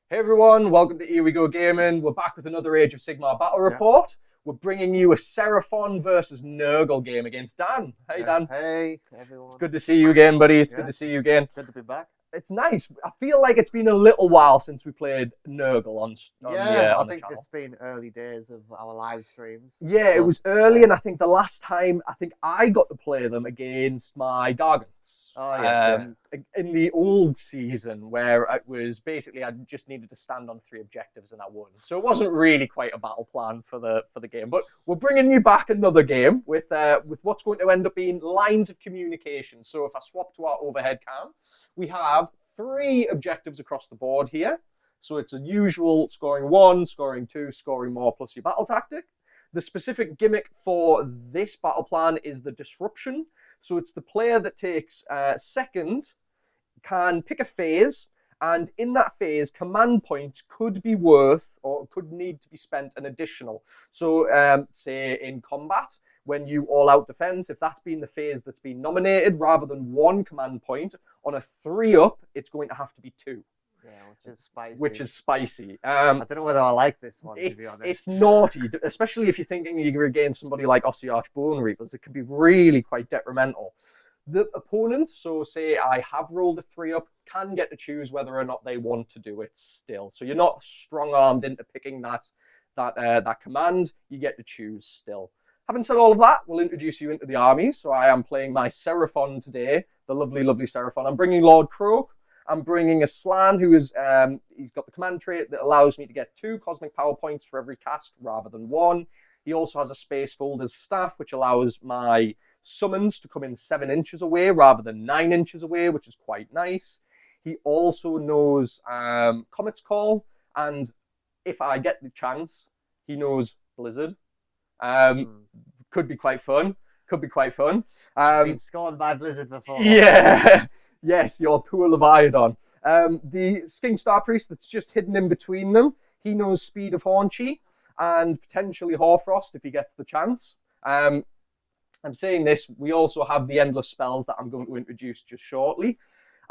Hey everyone, welcome to Here We Go Gaming. We're back with another Age of Sigmar battle Yeah, report. We're bringing you a Seraphon versus Nurgle game against Dan. Hey yeah. Dan, Hey, it's everyone. good to see you again, buddy. It's good Yeah, to see you again. good to be back. It's nice. I feel like it's been a little while since we played Nurgle Yeah, I on the think channel. it's been early days of our live streams, Yeah, it but was early, and I think the last time I got to play them against my Gargants. oh yes, yeah, In the old season, where it was basically I just needed to stand on three objectives and I won. So it wasn't really quite a battle plan for the game. But we're bringing you back another game with what's going to end up being lines of communication. So if I swap to our overhead cam, we have three objectives across the board here. So it's a usual scoring one, scoring two, scoring more, plus your battle tactic. The specific gimmick for this battle plan is the disruption. So it's the player that takes second can pick a phase, and in that phase, command points could be worth or could need to be spent an additional. So, say in combat, when you all out defense, if that's been the phase that's been nominated, rather than one command point, on a 3-up, it's going to have to be two, yeah, which is spicy. which is spicy. I don't know whether I like this one, to be It's honest. naughty, especially if you're thinking you're against somebody like Ossiarch Bone Reapers. It can be really quite detrimental. The opponent, so say I have rolled a 3-up, can get to choose whether or not they want to do it still. So you're not strong armed into picking that command. You get to choose still. Having said all of that, we'll introduce you into the armies. So I am playing my Seraphon today, the lovely, lovely Seraphon. I'm bringing Lord Croak. I'm bringing a Slan who is he's got the command trait that allows me to get 2 cosmic power points for every cast rather than 1. He also has a Space Folder's staff, which allows my summons to come in 7 inches away rather than 9 inches away, which is quite nice. He also knows Comet's Call, and if I get the chance, he knows Blizzard. Um, Hmm. could be quite fun. Could be quite fun. I've been scorned by Blizzard before. Yeah. Yes, your pool of iodine. The Skink Star Priest that's just hidden in between them, he knows Speed of Haunchy and potentially Hoarfrost if he gets the chance. I'm saying this, we also have the endless spells that I'm going to introduce just shortly.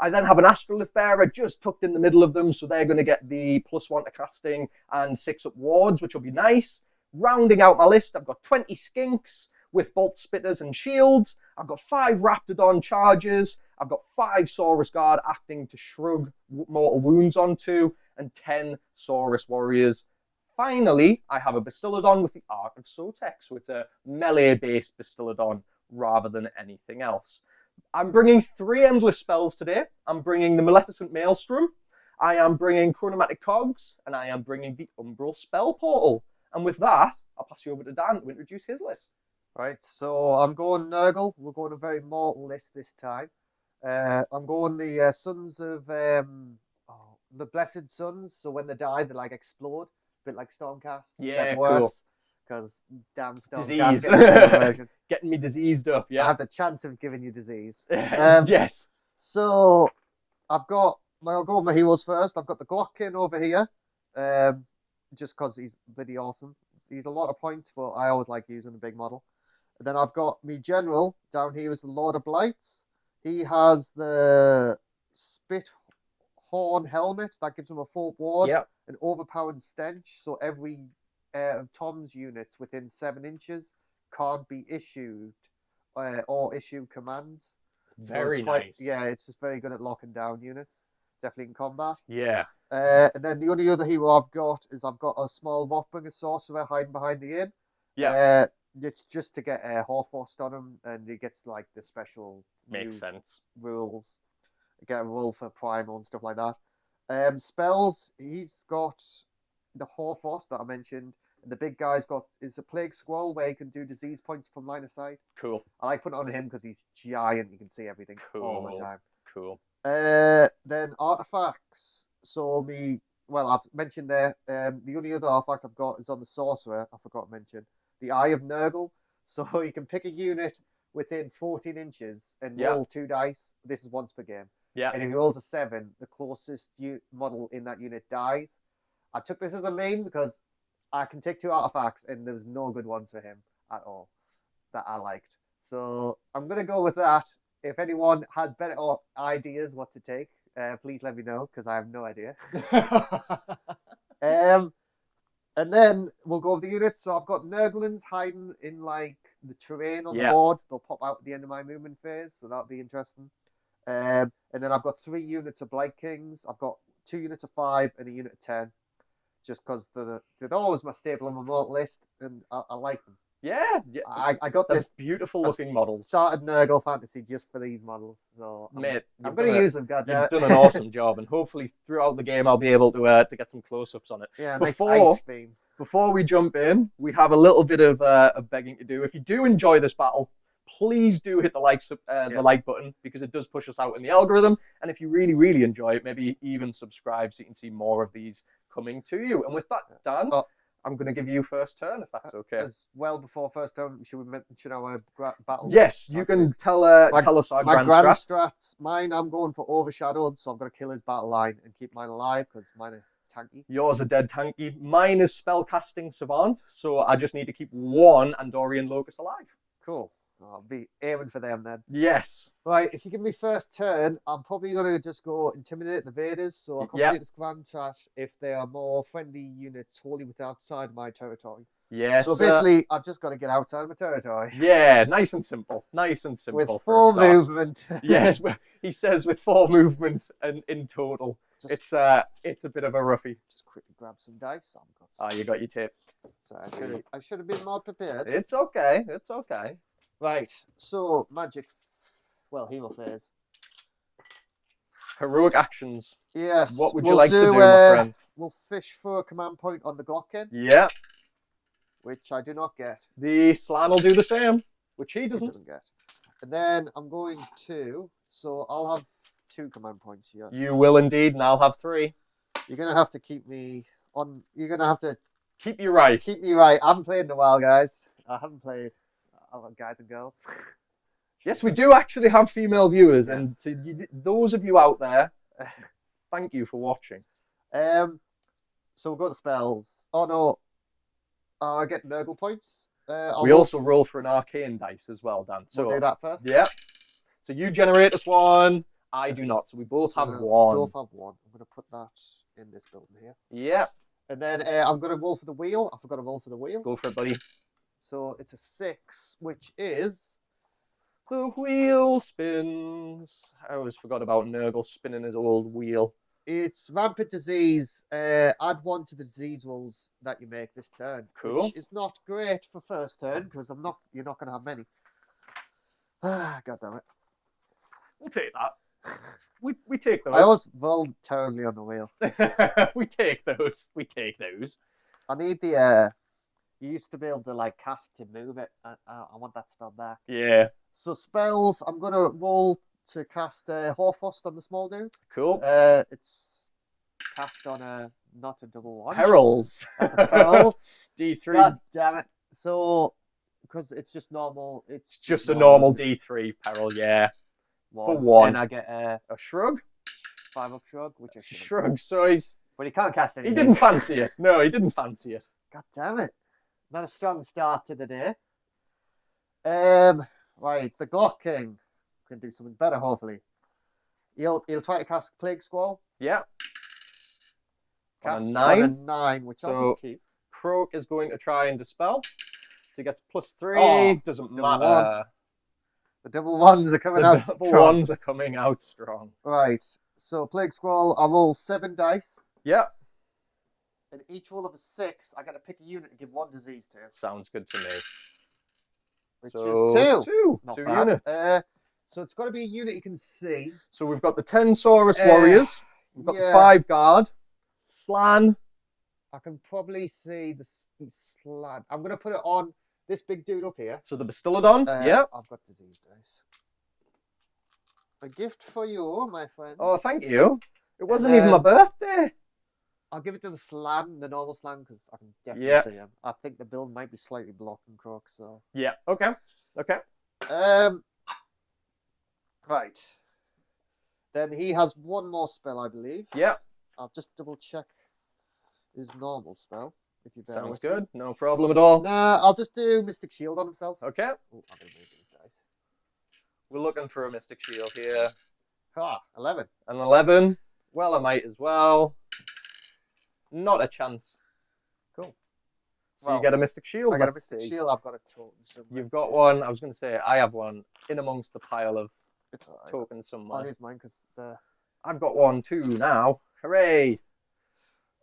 I then have an Astrolith Bearer just tucked in the middle of them, so they're going to get the +1 to casting and 6-up wards, which will be nice. Rounding out my list, I've got 20 Skinks with Bolt Spitters and Shields. I've got 5 Raptidon Chargers. I've got 5 Saurus Guard acting to shrug mortal wounds onto, and 10 Saurus Warriors. Finally, I have a Bastiladon with the Art of Sotek, so it's a melee-based Bastiladon rather than anything else. I'm bringing 3 endless spells today. I'm bringing the Maleficent Maelstrom, I am bringing Chronomatic Cogs, and I am bringing the Umbral Spell Portal. And with that, I'll pass you over to Dan to introduce his list. Right, so I'm going Nurgle. We're going a very mortal list this time. I'm going the Sons of the Blessed Sons. So when they die, they like explode, a bit like Stormcast. Yeah, except cool. worse, because damn Stormcast Disease. gets the version. Getting me diseased up, I yeah. have the chance of giving you disease. Yes. So I'll go with my heroes first. I've got the Glockkin over here, just because he's bloody awesome. He's a lot of points, but I always like using a big model. And then I've got me general down here is the Lord of Blights. He has the Spit Horn helmet that gives him a 4 ward, Yep. an overpowered stench. So every Tom's units within 7 inches can't be issued or issue commands. Very it's quite, nice. Yeah, it's just very good at locking down units. Definitely in combat. Yeah. And then the only other hero I've got is I've got a small Rockbringer sorcerer hiding behind the inn. Yeah. It's just to get a Horfrost on him, and he gets like the special Makes sense. rules. Get a roll for primal and stuff like that. Spells, he's got the Horfrost that I mentioned, and the big guy's got is a Plague Squall where he can do disease points from line of sight. Cool. I like putting it on him because he's giant; you can see everything all the Cool. time. Cool. Then artifacts. I've mentioned there. The only other artifact I've got is on the sorcerer. I forgot to mention the Eye of Nurgle. So you can pick a unit within 14 inches and Yeah. roll 2 dice. This is once per game. Yeah. And if he rolls a 7, the closest model in that unit dies. I took this as a meme because I can take 2 artifacts and there was no good ones for him at all that I liked. So I'm going to go with that. If anyone has better ideas what to take, please let me know because I have no idea. And then we'll go over the units. So I've got Nurglings hiding in like the terrain on the board. They'll pop out at the end of my movement phase, so that'll be interesting. And then I've got 3 units of Blight Kings. I've got 2 units of 5 and a unit of 10. Just because they're always my staple on my remote list, and I like them. Yeah, I got this beautiful looking models. Started Nurgle Fantasy just for these models, so mate, I'm going to use them. You've done an awesome job, and hopefully throughout the game I'll be able to get some close-ups on it. Yeah, nice ice beam. Before we jump in, we have a little bit of begging to do. If you do enjoy this battle, please do hit the like button because it does push us out in the algorithm. And if you really, really enjoy it, maybe even subscribe so you can see more of these coming to you. And with that, Dan, I'm going to give you first turn if that's okay. As well, before first turn, should we mention our battles? Yes, you can tell us our grand strats. Mine, I'm going for Overshadowed, so I'm going to kill his battle line and keep mine alive because mine are tanky. Yours are dead tanky. Mine is Spellcasting Savant, so I just need to keep 1 Andorian Locust alive. Cool. I'll be aiming for them then. Yes. Right, if you give me first turn, I'm probably going to just go Intimidate the Vaders, so I'll complete this Grand Trash if they are more friendly units wholly outside my territory. Yes. So basically, I've just got to get outside my territory. Yeah, nice and simple. Nice and simple. With 4 movement. Yes, he says with 4 movement and in total. It's a bit of a roughie. Just quickly grab some dice. You got your tape. So I should have been more prepared. It's okay. It's okay. Right, so magic, hero phase. Heroic actions. Yes. What would you like to do, my friend? We'll fish for a command point on the Glockin. Yeah. Which I do not get. The Slan will do the same, which he doesn't get. And then I'm going to, so I'll have 2 command points, yes. You will indeed, and I'll have 3. You're going to have to keep me on, you're going to have to... Keep you right. Keep me right. I haven't played in a while, guys. I haven't played. Guys and girls. Yes, we do actually have female viewers, and to those of you out there, thank you for watching. So we'll go to spells. Oh no, I get Nurgle points. We also roll for an arcane dice as well, Dan. So we'll do that first. Yeah. So you generate us 1. I do not. So we both have 1. Both have 1. I'm going to put that in this building here. Yeah. And then I'm going to roll for the wheel. I forgot to roll for the wheel. Go for it, buddy. So it's a 6, which is... The wheel spins. I always forgot about Nurgle spinning his old wheel. It's Rampant Disease. Add 1 to the disease rolls that you make this turn. Cool. Which is not great for first turn, because you're not going to have many. God damn it. We'll take that. We take those. I always roll terribly on the wheel. We take those. We take those. I need the... You used to be able to like cast to move it. I want that spell back. Yeah. So spells, I'm going to roll to cast Hoarfrost on the small dude. Cool. It's cast on not a double 1. Perils. That's a perils. D3. God damn it. So, because it's just normal. It's just a normal D3 peril, yeah. For 1. And I get a shrug. 5-up shrug, which I shrug, so he's... But he can't cast anything. He didn't fancy it. No, he didn't fancy it. God damn it. Not a strong start to the day. Right, the Glock King can do something better, hopefully. He'll try to cast Plague Squall. Yeah. Cast on a 9, which I'll just keep. Croak is going to try and dispel. So he gets +3. Doesn't matter. The double 1s are coming out strong. The double 1s are coming out strong. Right, so Plague Squall, I roll 7 dice. Yeah. And each roll of a 6, I got to pick a unit and give 1 disease to. Sounds good to me. Which is 2. Not 2 bad. Units. So it's got to be a unit you can see. So we've got the 10 Saurus Warriors. We've got the 5 Guard. Slan. I can probably see the Slan. I'm going to put it on this big dude up here. So the Bastillodon. Yeah. I've got disease dice. A gift for you, my friend. Oh, thank you. It wasn't even my birthday. I'll give it to the Slan, the normal Slan, because I can definitely see him. I think the build might be slightly blocking Croak, so... Yeah, okay. Okay. Right. Then he has 1 more spell, I believe. Yeah. I'll just double check his normal spell, if you bear Sounds good. No problem at all. Nah, I'll just do Mystic Shield on himself. Okay. Oh, I'm going to move these dice. We're looking for a Mystic Shield here. 11. An 11. Well, I might as well. Not a chance. Cool. So you get a Mystic Shield. I got a let's Mystic see. Shield. I've got a token somewhere. You've got one. I was going to say, I have one in amongst the pile of It's all right. tokens somewhere. I'll use mine because the. I've got one too now. Hooray!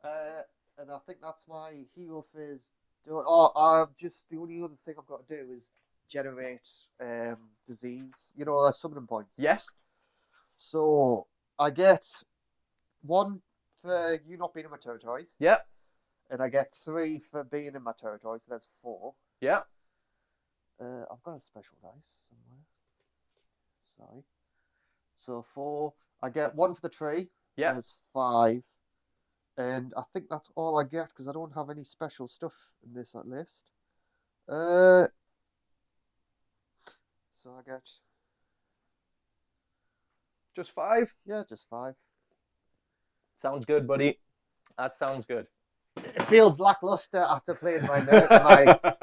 And I think that's my hero phase. Oh, the only other thing I've got to do is generate disease. You know, summoning points. Yes. So I get 1 for you not being in my territory. Yep. And I get 3 for being in my territory, so that's 4. Yeah. I've got a special dice somewhere. Sorry. So 4. I get 1 for the tree. Yeah. There's 5. And I think that's all I get because I don't have any special stuff in this list. So I get. Just 5? Yeah, just 5. Sounds good, buddy. That sounds good. It feels lackluster after playing my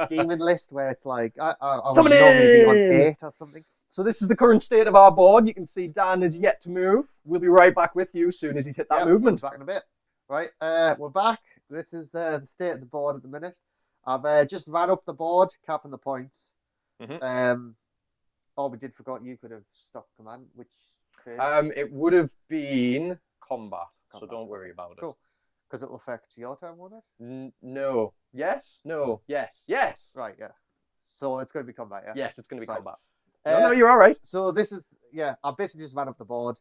demon list where it's like I would Summon normally be on in! 8 or something. So this is the current state of our board. You can see Dan is yet to move. We'll be right back with you as soon as he's hit that movement. Back in a bit. Right, we're back. This is the state of the board at the minute. I've just ran up the board, capping the points. All we did forgot you could have stopped command, which phase? It would have been combat, so don't worry about it. Cool. Because it'll affect your turn, won't it? No. Yes? No. Yes. Yes. Right, yeah. So it's going to be combat, yeah? Yes, it's going to be Sorry. combat. No, you're all right. So this is, I basically just ran up the board.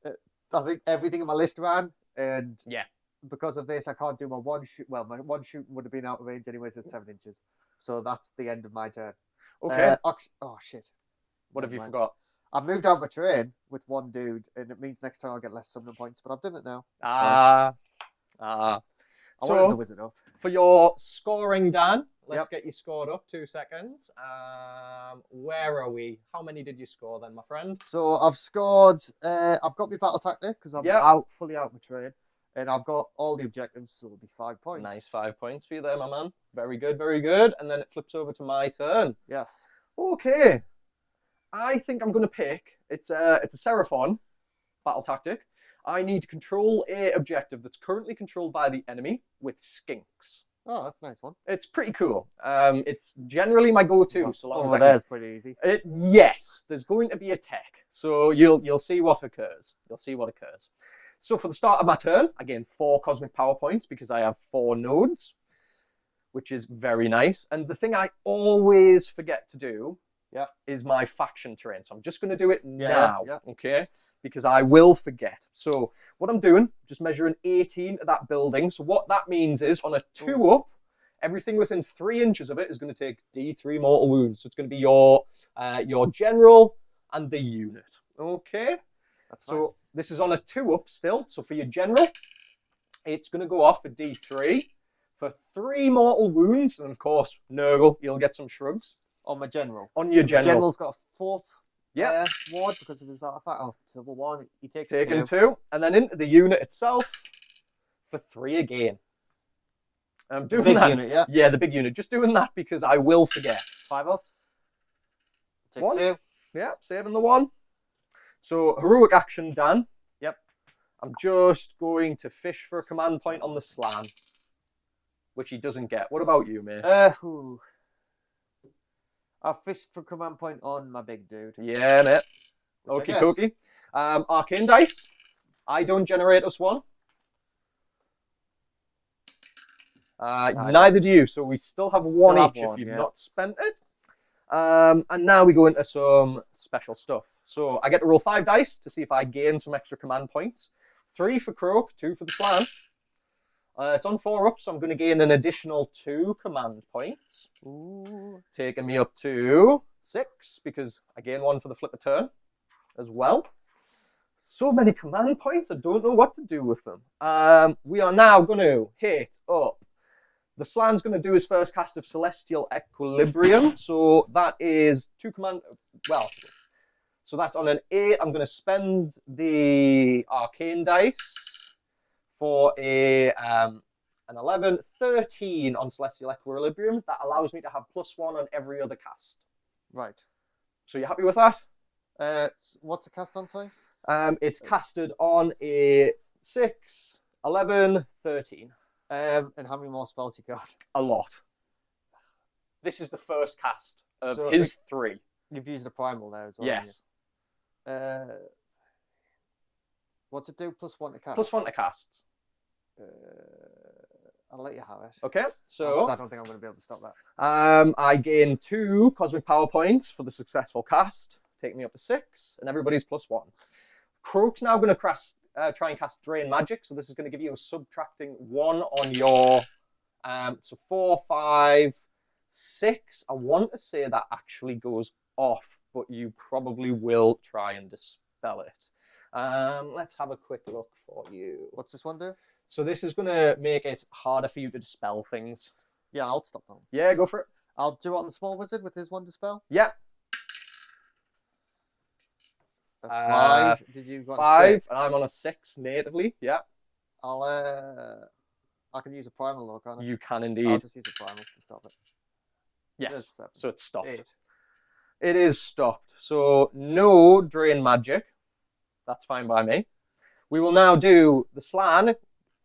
I think everything in my list ran, and because of this, I can't do my one shoot. Well, my one shoot would have been out of range anyways at 7 inches. So that's the end of my turn. Okay. Oh, shit. What have you forgot? I moved out my terrain with 1 dude, and it means next turn I'll get less summoning points, but I've done it now. I wanted the wizard up. For your scoring, Dan, let's get you scored up. 2 seconds. Where are we? How many did you score then, my friend? So I've scored, I've got my battle tactic because I'm fully out my terrain. And I've got all the objectives, so it'll be 5 points. Nice, 5 points for you there, my man. Very good, very good. And then it flips over to my turn. Yes. Okay. I think I'm going to pick, it's a Seraphon battle tactic. I need to control a objective that's currently controlled by the enemy with skinks. Oh, that's a nice one. It's pretty cool. It's generally my go-to. So long as there's pretty easy. Yes, there's going to be a tech. So you'll see what occurs. You'll see what occurs. So for the start of my turn, I gain 4 cosmic power points because I have 4 nodes, which is very nice. And the thing I always forget to do is my faction terrain. So I'm just going to do it now, okay? Because I will forget. So what I'm doing, just measuring 18 of that building. So what that means is on a 2-up, everything within 3 inches of it is going to take D3 mortal wounds. So it's going to be your general and the unit, okay? That's fine. This is on a 2-up still. So for your general, it's going to go off for D3 for 3 mortal wounds. And of course, Nurgle, you'll get some shrugs. On my general. On your general. General's got a 4th ward because of his artifact. Oh, level 1. He takes Taken 2. And then into the unit itself for 3 again. I'm doing big that. Unit, yeah? Yeah, the big unit. Just doing that because I will forget. 5 ups. Take 1. 2. Yeah, saving the 1. So, heroic action, Dan. Yep. I'm just going to fish for a command point on the slan, which he doesn't get. What about you, mate? I fished for command point on my big dude. Yeah, mate. Okie dokie. Arcane dice. I don't generate us 1. Neither do you. So we still have 1 each if you've not spent it. And now we go into some special stuff. So I get to roll 5 dice to see if I gain some extra command points. 3 for Croak, 2 for the Slan. It's on 4 up, so I'm going to gain an additional 2 command points. Ooh. Taking me up to 6, because I gain 1 for the flip a turn as well. So many command points, I don't know what to do with them. We are now going to hit up. The Slan's going to do his first cast of Celestial Equilibrium. So that is 2 command... Well, so that's on an 8. I'm going to spend the Arcane dice for an 11, 13 on Celestial Equilibrium. That allows me to have +1 on every other cast. Right. So you happy with that? What's the cast on, sorry? It's casted on a 6, 11, 13. And how many more spells you got? A lot. This is the first cast of So his 3. You've used the primal there as well. Yes. What's it do? +1 to cast. +1 to casts. I'll let you have it. Okay, Because so I don't think I'm going to be able to stop that. I gain 2 cosmic power points for the successful cast, taking me up to 6, and everybody's +1. Croak's now going to try and cast Drain Magic, so this is going to give you a subtracting 1 on your, so 4, 5, 6. I want to say that actually goes off, but you probably will try and dispel it. Let's have a quick look for you. What's this one do? So this is going to make it harder for you to dispel things. Yeah, I'll stop that. Yeah, go for it. I'll do it on the small wizard with his 1 dispel. Yeah. 5. Did you got 5, 6? and I'm on a 6 natively. Yeah. I can use a primal though, can't I? You can I'll indeed. just use a primal to stop it. Yes. 7. So it's stopped. 8. It is stopped. So no Drain Magic. That's fine by me. We will now do the Slan,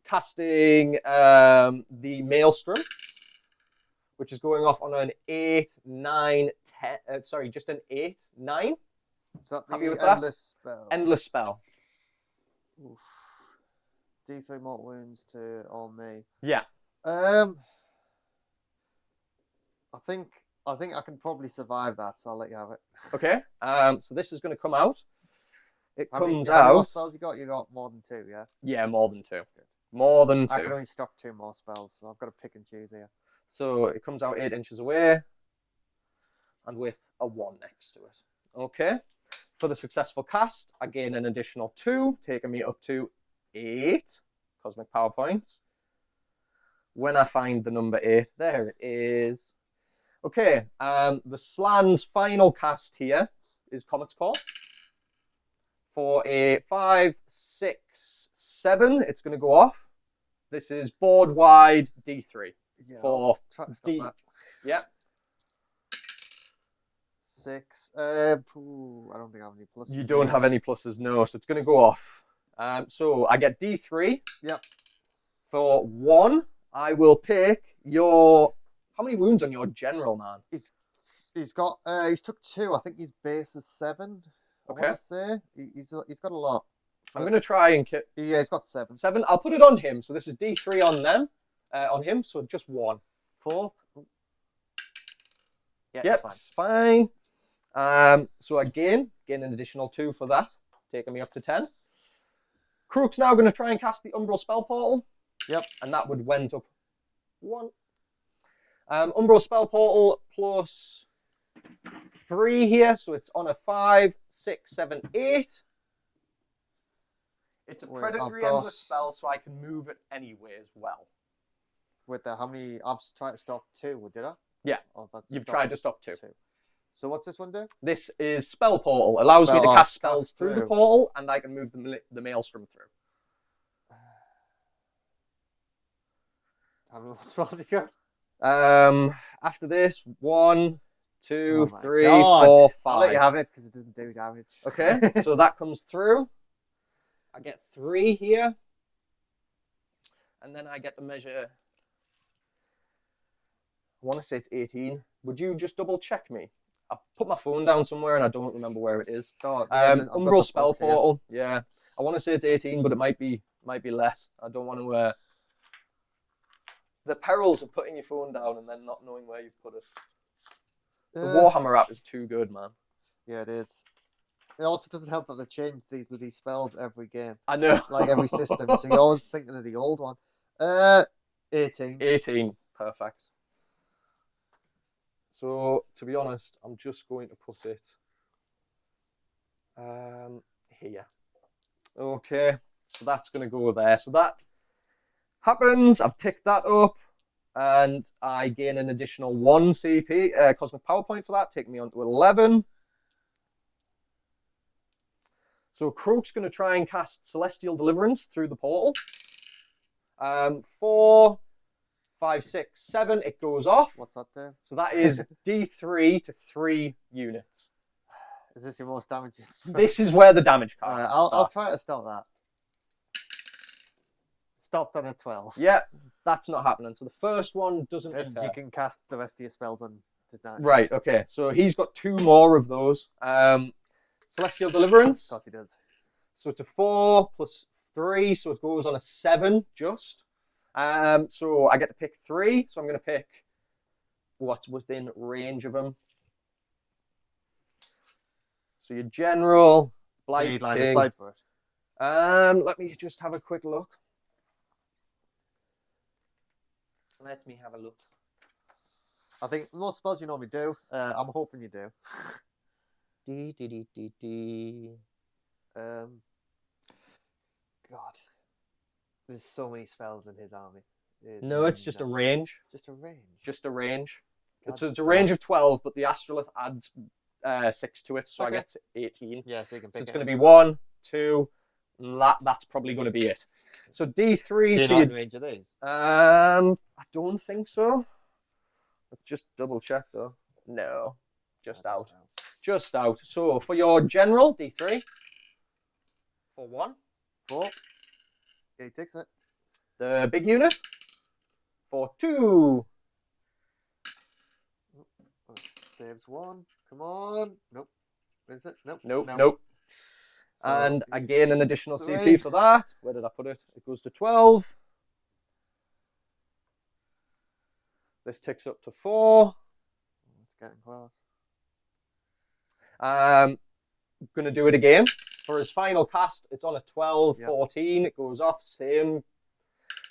casting the Maelstrom, which is going off on an 8, 9, 10. Sorry, just an 8, 9. Is that Happy with the that? endless spell? Endless spell. Oof. D3 mortal wounds to all me. Yeah. I think I can probably survive that, so I'll let you have it. Okay. So this is going to come out. It How many comes more out. spells you got? You got more than 2, yeah? Yeah, more than 2. Good. More than 2. I can only stock 2 more spells, so I've got to pick and choose here. So it comes out 8 inches away, and with a 1 next to it. Okay. For the successful cast, I gain an additional 2, taking me up to 8 cosmic power points. When I find the number 8, there it is. Okay, the Slan's final cast here is Comet's Call. For a 5, 6, 7, it's going to go off. This is board wide D3. Yeah, For I'll try to stop D. that. Yeah. 6. I don't think I have any pluses. You don't have any pluses, no, so it's going to go off. So I get D3. Yep. For 1, I will pick your... How many wounds on your general, man? He's got he's took 2. I think his base is 7. Okay. I want to say he's got a lot. I'm going to try and kick... Yeah, he's got 7. 7. I'll put it on him. So this is D3 on them, on him, so just 1. 4. Yeah, Yep, it's fine. it's fine. So again, gain an additional 2 for that, taking me up to 10. Crook's now going to try and cast the Umbral Spell Portal. Yep. And that would went up 1. Umbral Spell Portal plus 3 here, so it's on a 5, 6, 7, 8. It's a predatory endless spell, so I can move it anyway as well. With how many? I've tried to stop 2, did I? Yeah. You've tried to stop 2. So what's this one do? This is Spell Portal. Allows me to cast spells through the portal, and I can move the Maelstrom through. How many more spells you got? After this, 1, 2, 3, God. 4, 5. I'll let you have it because it doesn't do damage. Okay, so that comes through. I get 3 here. And then I get to measure... I want to say it's 18. Would you just double check me? I've put my phone down somewhere and I don't remember where it is. Oh, yeah, Umbral Spell Portal. Yeah. I want to say it's 18, but it might be less. I don't want to... The perils of putting your phone down and then not knowing where you've put it. The Warhammer app is too good, man. Yeah, it is. It also doesn't help that they change these bloody spells every game. I know. Like every system. So you're always thinking of the old one. 18. 18. Perfect. So, to be honest, I'm just going to put it here. Okay. So that's going to go there. So that happens. I've ticked that up. And I gain an additional 1 CP, Cosmic Power Point for that, taking me on to 11. So Croak's going to try and cast Celestial Deliverance through the portal. 4, 5, 6, 7, it goes off. What's that do? So that is D3 to 3 units. Is this your most damaging spell? This is where the damage card Alright, I'll starts. try to stop that. Stopped on a 12. Yeah, that's not happening. So the first one doesn't And occur. you can cast the rest of your spells on tonight. Right, okay. So he's got 2 more of those. Celestial Deliverance. Of course he does. So it's a 4 plus 3, so it goes on a 7 just. So I get to pick 3, so I'm going to pick what's within range of him. So your general, Blight Need line King. of sight for it. Let me just have a quick look. Let me have a look. I think most spells you normally do. I'm hoping you do. God. There's so many spells in his army. No, it's just a range. Just a range. Just a range. God, It's a range of 12, but the Astrolith adds 6 to it, so Okay. I get 18. Yeah, so you can So pick it's it. going to be 1, 2, and that's probably going to be it. So D3 Do you to not in range of these? I don't think so. Let's just double check though. No, just Oh, out. Just out. So for your general, D3. For 1. 4. Yeah, he takes it. The big unit. For 2. That saves 1. Come on. Nope. Is it? Nope. Nope, No. nope. So And he's again, an additional 3. CP for that. Where did I put it? It goes to 12. This ticks up to 4. It's getting close. Going to do it again. For his final cast, it's on a 12, Yep. 14. It goes off, same.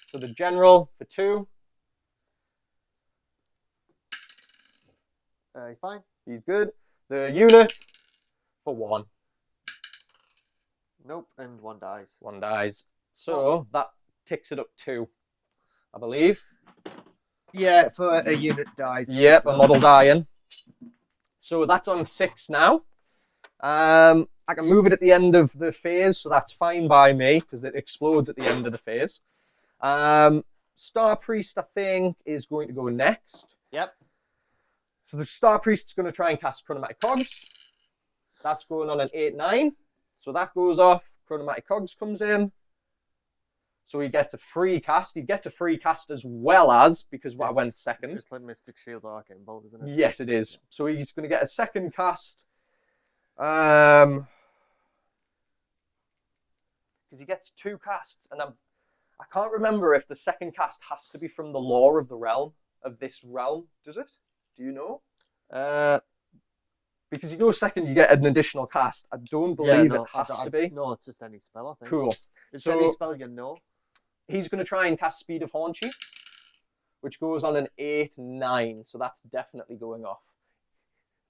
So the general for 2. Fine. He's good. The unit for 1. Nope. And 1 dies. 1 dies. So that ticks it up 2, I believe. Yeah, for a unit dies. Yep, a model dying. So that's on 6 now. I can move it at the end of the phase, so that's fine by me because it explodes at the end of the phase. Star Priest, I think, is going to go next. Yep. So the Star Priest is going to try and cast Chronomatic Cogs. That's going on an 8-9. So that goes off. Chronomatic Cogs comes in. So he gets a free cast. He gets a free cast as well as, because I went second. It's like Mystic Shield Arcane Bolt, isn't it? Yes, it is. So he's going to get a second cast. Because he gets 2 casts. And I can't remember if the second cast has to be from the lore of the realm, of this realm. Does it? Do you know? Because you go second, you get an additional cast. I don't believe it has to be. No, it's just any spell, I think. Cool. It's So- any spell you know. He's going to try and cast Speed of Haunchy, which goes on an 8-9. So that's definitely going off.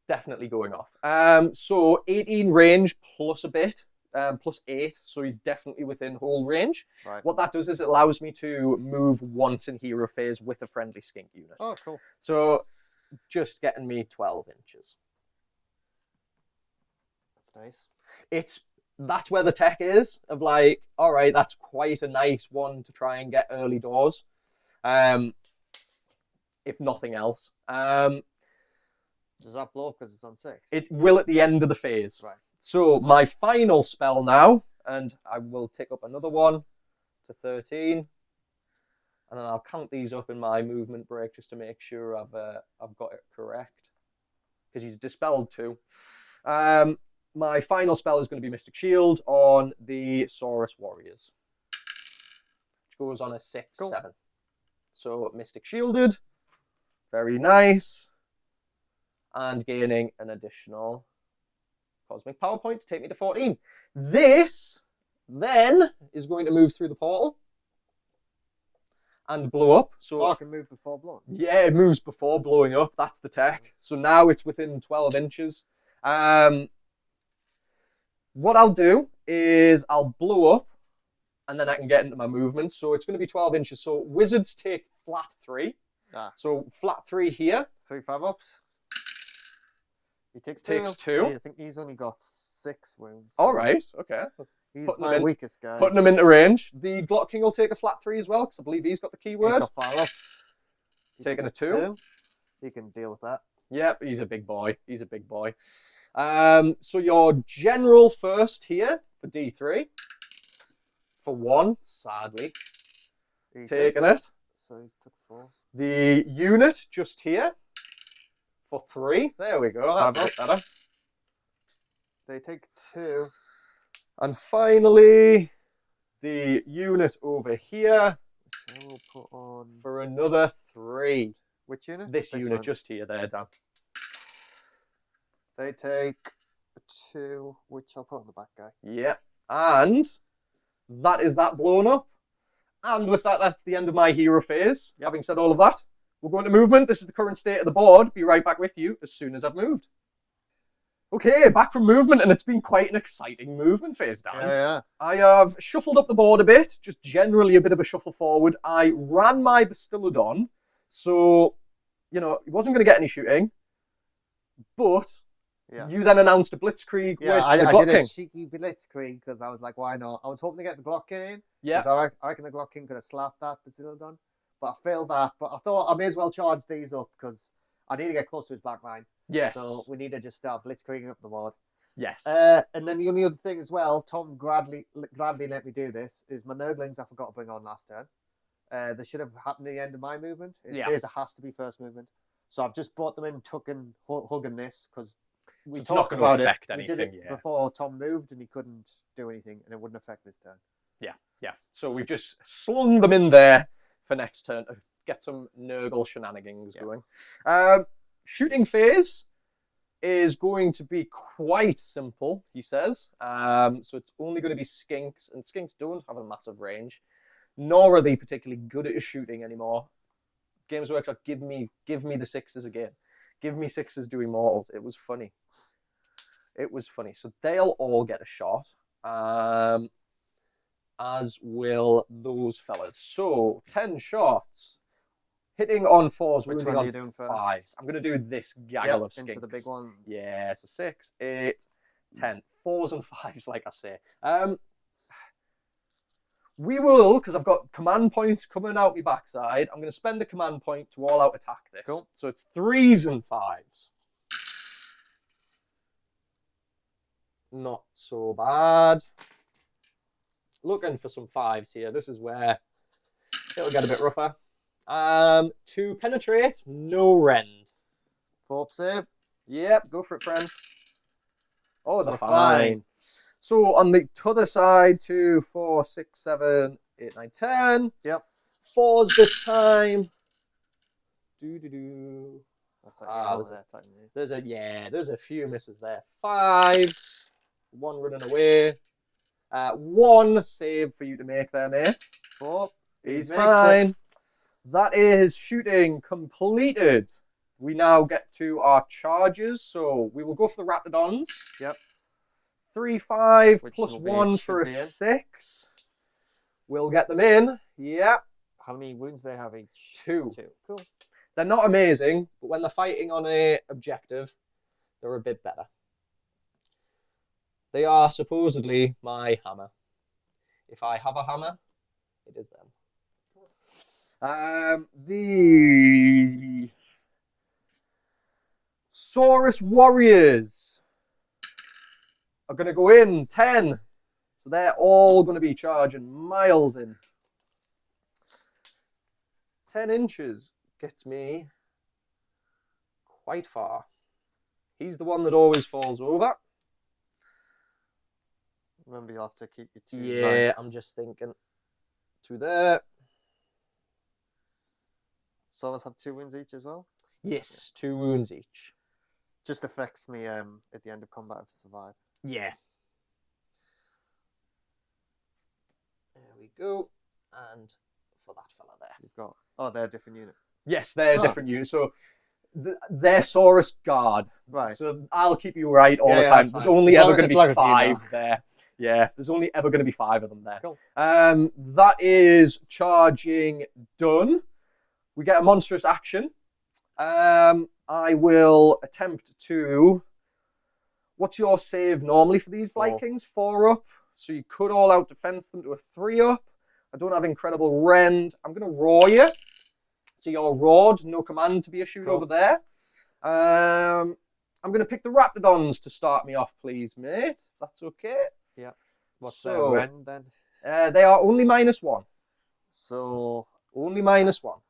Definitely going off. So 18 range plus a bit, plus 8. So he's definitely within whole range. Right. What that does is it allows me to move once in hero phase with a friendly skink unit. Oh, cool. So just getting me 12 inches. That's nice. That's where the tech is of like, all right, that's quite a nice one to try and get early doors, if nothing else. Does that blow because it's on 6? It will at the end of the phase. Right. So my final spell now, and I will tick up another one to 13, and then I'll count these up in my movement break just to make sure I've got it correct, because he's dispelled 2. My final spell is going to be Mystic Shield on the Saurus Warriors, which goes on a 6-7. Cool. So Mystic Shielded, very nice, and gaining an additional Cosmic Power Point to take me to 14. This then is going to move through the portal and blow up. So I can move before blood. yeah, it moves before blowing up. That's the tech. So now it's within 12 inches. What I'll do is I'll blow up and then I can get into my movement. So it's going to be 12 inches. So wizards take flat 3. Ah. So flat 3 here. 3 5-ups. He takes 2. Takes 2. I think he's only got 6 wounds. All right. Okay. He's Putting my him in. weakest guy. Putting him into range. The Glock King will take a flat 3 as well, because I believe he's got the He's keyword. got 5-ups. He Taking takes a 2. He can deal with that. Yep, he's a big boy. He's a big boy. So your general first here for D3. For 1, sadly. Taking it. So he's took 4. The unit just here for 3. There we go. That's a bit better. They take 2. And finally, the unit over here Which I will put on for another 3. Which unit? This unit just here, there, Dan. They take 2, which I'll put on the back guy. Yeah, and that is that blown up. And with that, that's the end of my hero phase. Yep. Having said all of that, we'll go into movement. This is the current state of the board. Be right back with you as soon as I've moved. Okay, back from movement, and it's been quite an exciting movement phase, Dan. Yeah. I have shuffled up the board a bit, just generally a bit of a shuffle forward. I ran my Bastillodon, so, you know, he wasn't going to get any shooting, but you then announced a Blitzkrieg with the I Glock did a King. cheeky Blitzkrieg because I was like, why not? I was hoping to get the Glock King in. Yeah. Because I reckon the Glock King could have slapped that Bastillodon, but I failed that. But I thought I may as well charge these up because I need to get close to his back line. Yes. So we need to just start blitzkrieging up the board. Yes. And then the only other thing as well, Tom gladly let me do this, is my Nurglings I forgot to bring on last turn. They should have happened at the end of my movement. It says it has to be first movement. So I've just brought them in, hugging this, because we talked about it. We did it before Tom moved and he couldn't do anything and it wouldn't affect this turn. Yeah. So we've just slung them in there for next turn to get some Nurgle shenanigans going. Shooting phase is going to be quite simple, he says. So it's only going to be skinks, and skinks don't have a massive range, nor are they particularly good at shooting anymore. Games Workshop, give me the 6s again. Give me 6s doing mortals. It was funny. It was funny. So they'll all get a shot, as will those fellas. So 10 shots. Hitting on 4s, Which wounding one are on you doing first? 5s. I'm going to do this gaggle of skinks. Into the big ones. Yeah, so 6, 8, 10. 4s and 5s, like I say. We will, because I've got command points coming out my backside, I'm going to spend a command point to all-out attack this. Cool. So it's 3s and 5s. Not so bad. Looking for some 5s here. This is where it'll get a bit rougher. To penetrate, no rend. 4 save. Yep, go for it, friend. Oh, they're fine. So on the other side, 2, 4, 6, 7, 8, 9, 10. Yep. 4s this time. That's like there's a few misses there. 5s. 1 running away. 1 save for you to make there, mate. 4. He's fine. That is shooting completed. We now get to our charges. So we will go for the Raptidons. Yep. 3, 5, Which plus will be 1 for a 6. We'll get them in. Yep. How many wounds do they have each? 2. 2. Cool. They're not amazing, but when they're fighting on a objective, they're a bit better. They are supposedly my hammer. If I have a hammer, it is them. The Saurus Warriors are going to go in 10. So they're all going to be charging miles in. 10 inches gets me quite far. He's the one that always falls over. Remember, you'll have to keep your 2. Yeah, ranks. I'm just thinking. 2 there. Saurus have 2 wounds each as well? Yes, 2 wounds each. Just affects me at the end of combat to survive. Yeah. There we go. And for that fella there. You've got... Oh, they're a different unit. Yes, they're different units. So they're Saurus Guard. Right. So I'll keep you right all the time. There's only ever going to be like 5 there. Yeah, there's only ever going to be 5 of them there. Cool. That is charging done. We get a monstrous action. I will attempt to... What's your save normally for these Vikings? 4 up. So you could all-out defense them to a 3 up. I don't have incredible rend. I'm going to roar you. So you're roared, no command to be issued over there. I'm going to pick the Raptidons to start me off, please, mate. If that's okay. Yeah. What's their So, rend then? They are only -1. So, Only -1.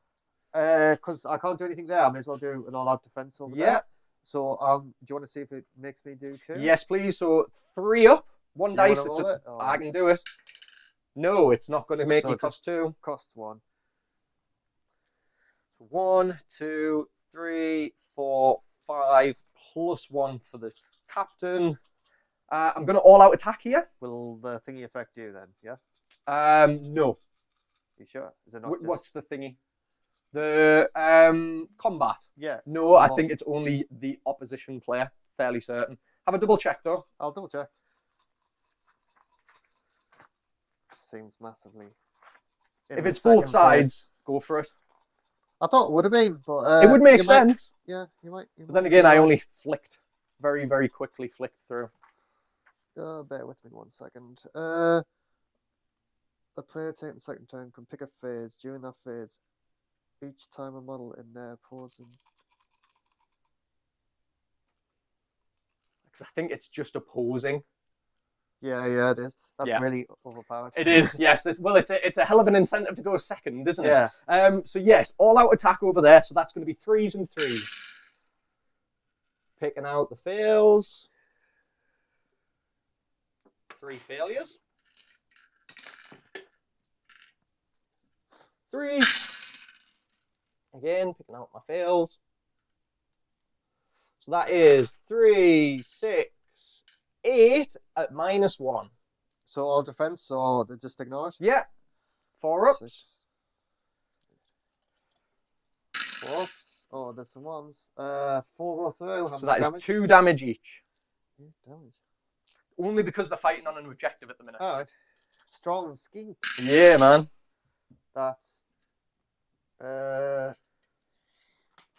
because I can't do anything there, I may as well do an all-out defense over Yeah. there. So, do you want to see if it makes me do 2? Yes, please. So 3 up, 1 Do you dice. wanna roll it, or- I can do it. No, it's not going to make So me just- cost 2. Cost 1. 1, 2, 3, 4, 5, +1 for the captain. I'm going to all-out attack here. Will the thingy affect you then? Yeah. No. You sure? Is it not just... What's the thingy? The combat. Yeah. No, I Well- think it's only the opposition player. Fairly certain. Have a double check though. I'll double check. Seems massively. If it's both sides, go for it. I thought it would have been, but It would make you might- sense. Yeah, you might. But then again, I only flicked very, very quickly flicked through. Bear with me 1 second. The player taking the second turn can pick a phase. During that phase, each time a model in their opposing. Because I think it's just opposing. Yeah, it is. That's Yeah. really overpowered. It is, yes. It's a hell of an incentive to go second, isn't it? Yeah. So yes, all-out attack over there. So that's going to be 3s and 3s. Picking out the fails. 3 failures. 3. Again, picking out my fails. So that is 3, 6, 8 at -1. So all defense, so they just ignore it. Yeah. 4 ups. 6. 4 ups. Oh, there's some ones. 4 go through. How So much that is damage? 2 damage each. 2 damage. Only because they're fighting on an objective at the minute. Alright. Strong scheme. Yeah, man. That's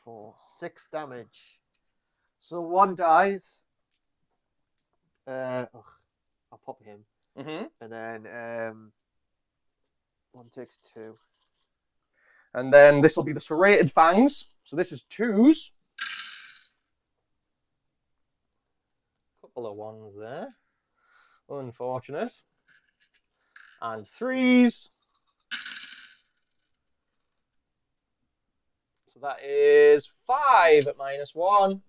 4, 6 damage. So 1 dies. I'll pop him. Mm-hmm. And then 1 takes 2. And then this will be the serrated fangs. So this is 2s. Couple of 1s there. Unfortunate. And 3s. So that is 5 at -1.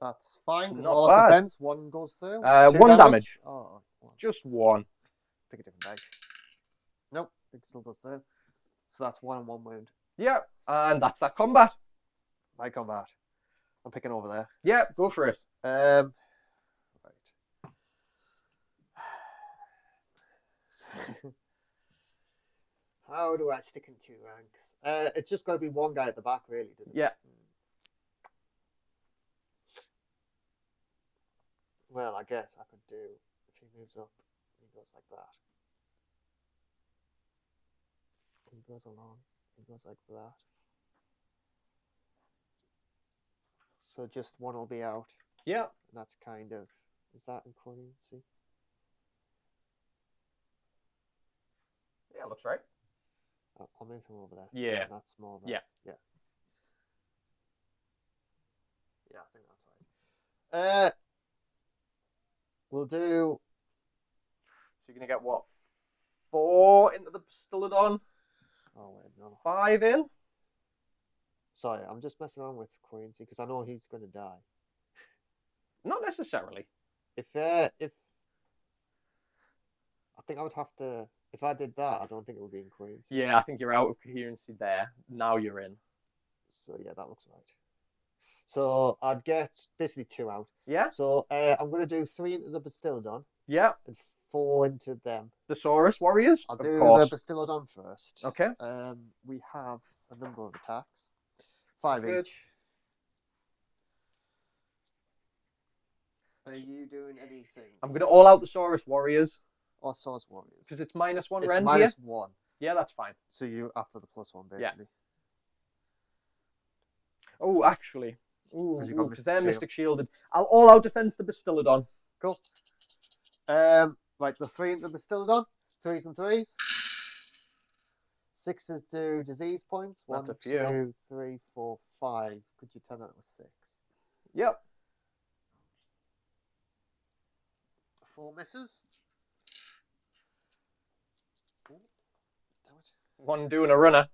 That's fine, because Not all bad. defense, 1 goes through. 2 1 damage. Oh, 1. Just 1. Pick a different dice. Nope, it still goes through. So that's 1 and 1 wound. Yeah, and that's that combat. My combat. I'm picking over there. Yeah, go for it. Right. How do I stick in 2 ranks? It's just got to be 1 guy at the back, really, doesn't it? Yeah. Well, I guess I could do, if he moves up, he goes like that. He goes along, he goes like that. So just 1 will be out. Yeah. And that's kind of, is that in coherency? Yeah, looks right. I'll move him over there. Yeah. And that's more there. Yeah. Yeah. Yeah, I think that's right. We'll do. So you're going to get what? 4 into the Bastillodon? Oh, wait, no. 5 in? Sorry, I'm just messing around with coherency because I know he's going to die. Not necessarily. If I think I would have to. If I did that, I don't think it would be in coherency. Yeah, I think you're out of coherency there. Now you're in. So yeah, that looks right. So I'd get basically 2 out. Yeah? So I'm going to do 3 into the Bastillodon Yeah. and 4 into them. The Saurus Warriors? I'll of do course. the Bastillodon first. Okay. We have a number of attacks. 5 That's good. each. Are you doing anything? I'm going to all out the Saurus Warriors Or Source Warriors? because it's -1 It's rend minus here. 1. Yeah, that's fine. So you after the +1 basically. Oh, actually. Ooh, Has he got because they're Mystic Mystic Shielded. I'll all out defense the Bastillodon. Cool. Right, the 3 into the Bastillodon. 3s and 3s. Sixes do disease points. That's 1, a few. 2, 3, 4, 5. Could you turn that to a 6? Yep. 4 misses. Ooh, damn it. One doing a runner.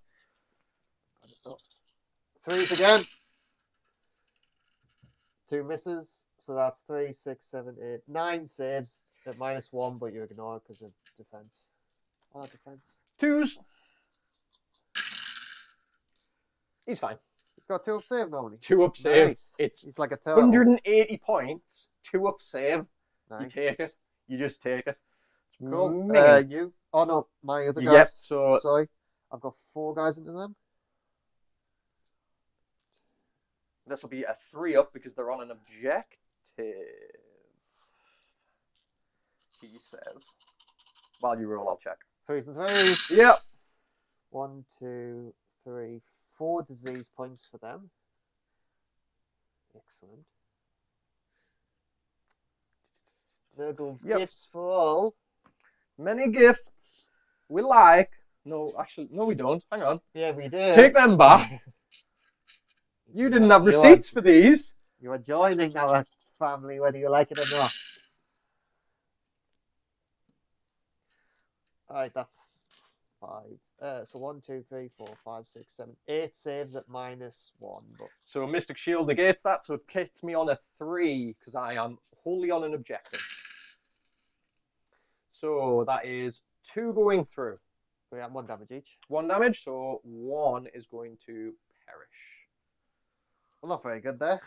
Oh. 3s again. 2 misses. So that's 3, 6, 7, 8, 9 saves at -1, but you ignore it because of defense. Oh, defense. 2s. He's fine. He's got 2 up save normally. 2 up save. Nice. It's He's like a turtle. 180 points. 2 up save. Nice. You take it. You just take it. It's Cool. minging. You. Oh no, my other guys. Yep, so Sorry, I've got 4 guys into them. this will be a 3 up because they're on an objective. He says. While you roll, I'll check. 3s and 3s. Yep. 1, 2, 3, 4 disease points for them. Excellent. Nurgle's Yep. gifts for all. Many gifts. We like. No, actually, no, we don't. Hang on. Yeah, we do. Take them back. You didn't have receipts for these. You are joining our family, whether you like it or not. Alright, that's 5. So 1, 2, 3, 4, 5, 6, 7, 8 saves at -1. But So Mystic Shield negates that, so it kicks me on a 3 because I am wholly on an objective. So that is 2 going through. we have 1 damage each. 1 damage, so 1 is going to perish. Well, not very good there.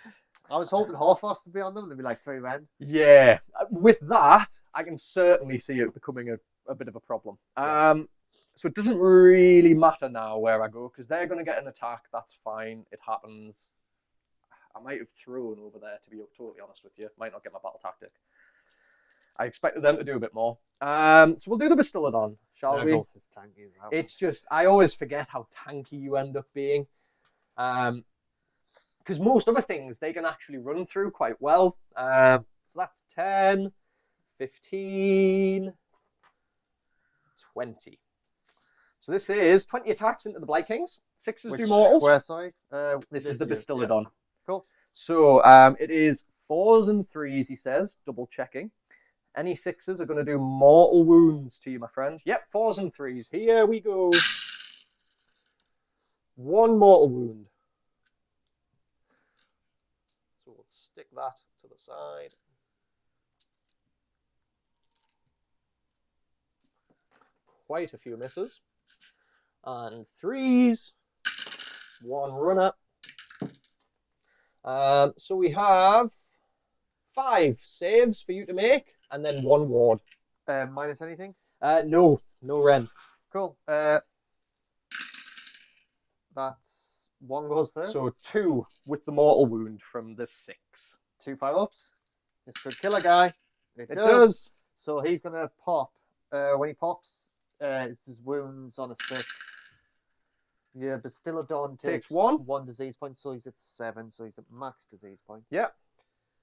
I was hoping Horfrost would be on them. They'd be like 3 men. Yeah, with that, I can certainly see it becoming a bit of a problem. So it doesn't really matter now where I go because they're going to get an attack. That's fine. It happens. I might have thrown over there, to be totally honest with you. Might not get my battle tactic. I expected them to do a bit more. So we'll do the Bastillodon, shall we? Nurgle's tanky as hell. It's just, I always forget how tanky you end up being. Because most other things, they can actually run through quite well. So that's 10, 15, 20. So this is 20 attacks into the Blight Kings. 6s do mortals. Where, sorry? This is the year, Bastillodon. Yeah. Cool. So it is 4s and 3s, he says, double checking. Any 6s are going to do mortal wounds to you, my friend. Yep, 4s and 3s. Here we go. 1 mortal wound. So we'll stick that to the side. Quite a few misses. And 3s. 1 runner. So we have 5 saves for you to make, and then 1 ward. Minus anything? No rend. Cool. That's 1 goes through. So 2 with the mortal wound from the 6. 2 5-ups. This could kill a guy. It It does. does. So he's gonna pop. When he pops, it's his wounds on a 6. Yeah, Bastillodon takes 1 disease point, so he's at 7, so he's at max disease point. Yeah.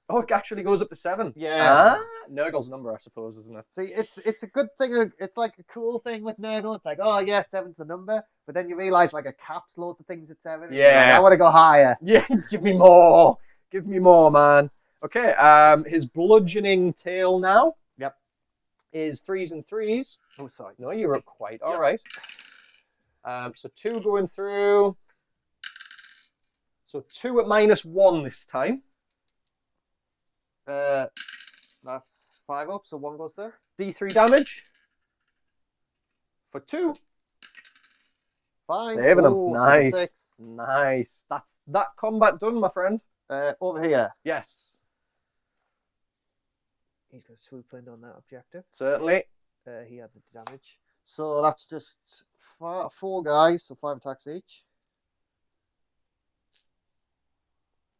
Oh, it actually goes up to 7. Yeah. Nurgle's number, I suppose, isn't it? See, it's a good thing. It's like a cool thing with Nurgle. It's like, oh yeah, 7's the number, but then you realise like a cap's loads of things at 7. And you're like, Yeah. I want to go higher. Yeah, give me more. Give me more, man. Okay, his bludgeoning tail now. Yep. Is 3s and 3s. Oh, sorry. No, you're up quite all Yep. right. So 2 going through. So 2 at -1 this time. That's 5 up, so 1 goes there. D3 damage. For 2. Fine. Saving him. Ooh, Nice. 6. Nice. That's that combat done, my friend. Over here. Yes, He's going to swoop in on that objective. certainly. He had the damage. So that's just 4 guys, so 5 attacks each.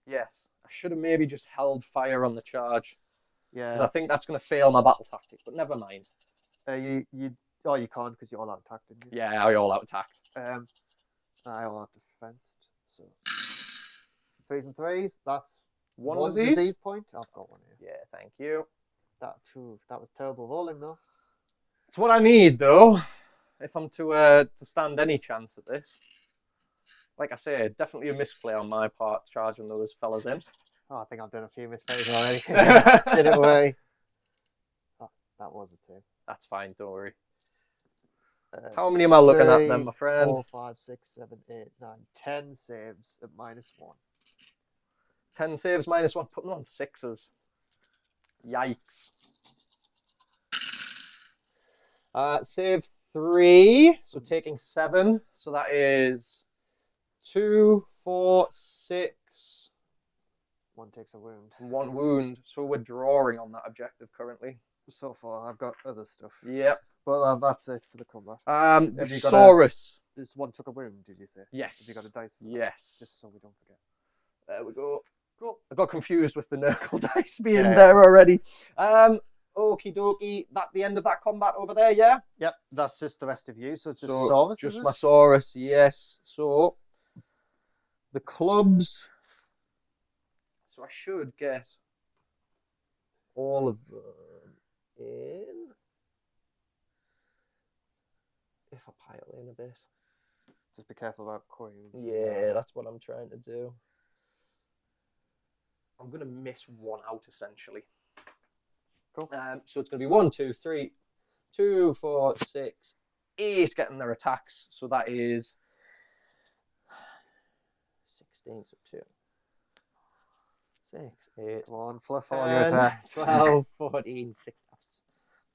Yes. I should have maybe just held fire on the charge. Because I Yeah. think that's going to fail my battle tactic, but never mind. You can't because you're all out attacked, didn't you? Yeah, I all out attack. I all out defensed. So 3s and 3s. That's One disease? disease? point. I've got 1 here. Yeah, thank you. That was terrible rolling though. It's what I need, though. if I'm to stand any chance at this. Like I say, definitely a misplay on my part charging those fellas in. Oh, I think I've done a few mistakes already. Didn't worry. Oh, that was a 2. That's fine, don't worry. How many am I looking at then, my friend? 4, 5, 6, 7, 8, 9, 10 saves at -1. 10 saves -1. Put them on 6s. Yikes. Save 3. So taking 7. So that is 2, 4, 6. 1 takes a wound. 1 wound. So we're drawing on that objective currently. So far, I've got other stuff. Yep. Well, that's it for the combat. The Saurus. This one took a wound, did you say? Yes. Have you got a dice for that? Yes. Just so we don't forget. There we go. Cool. I got confused with the Nurgle dice being there already. Okie dokie. That the end of that combat over there, yeah? Yep, that's just the rest of you. So it's just Saurus, just is my it? Saurus, yes. So the clubs. So I should get all of them in. If I pile in a bit. Just be careful about coins. Yeah, that's what I'm trying to do. I'm going to miss 1 out, essentially. Cool. So it's going to be 1, 2, 3, 2, 4, 6, 8 getting their attacks. So that is 16, so 2, 6, 8. Come on, fluff all your 10, attacks. 12, 14, 16.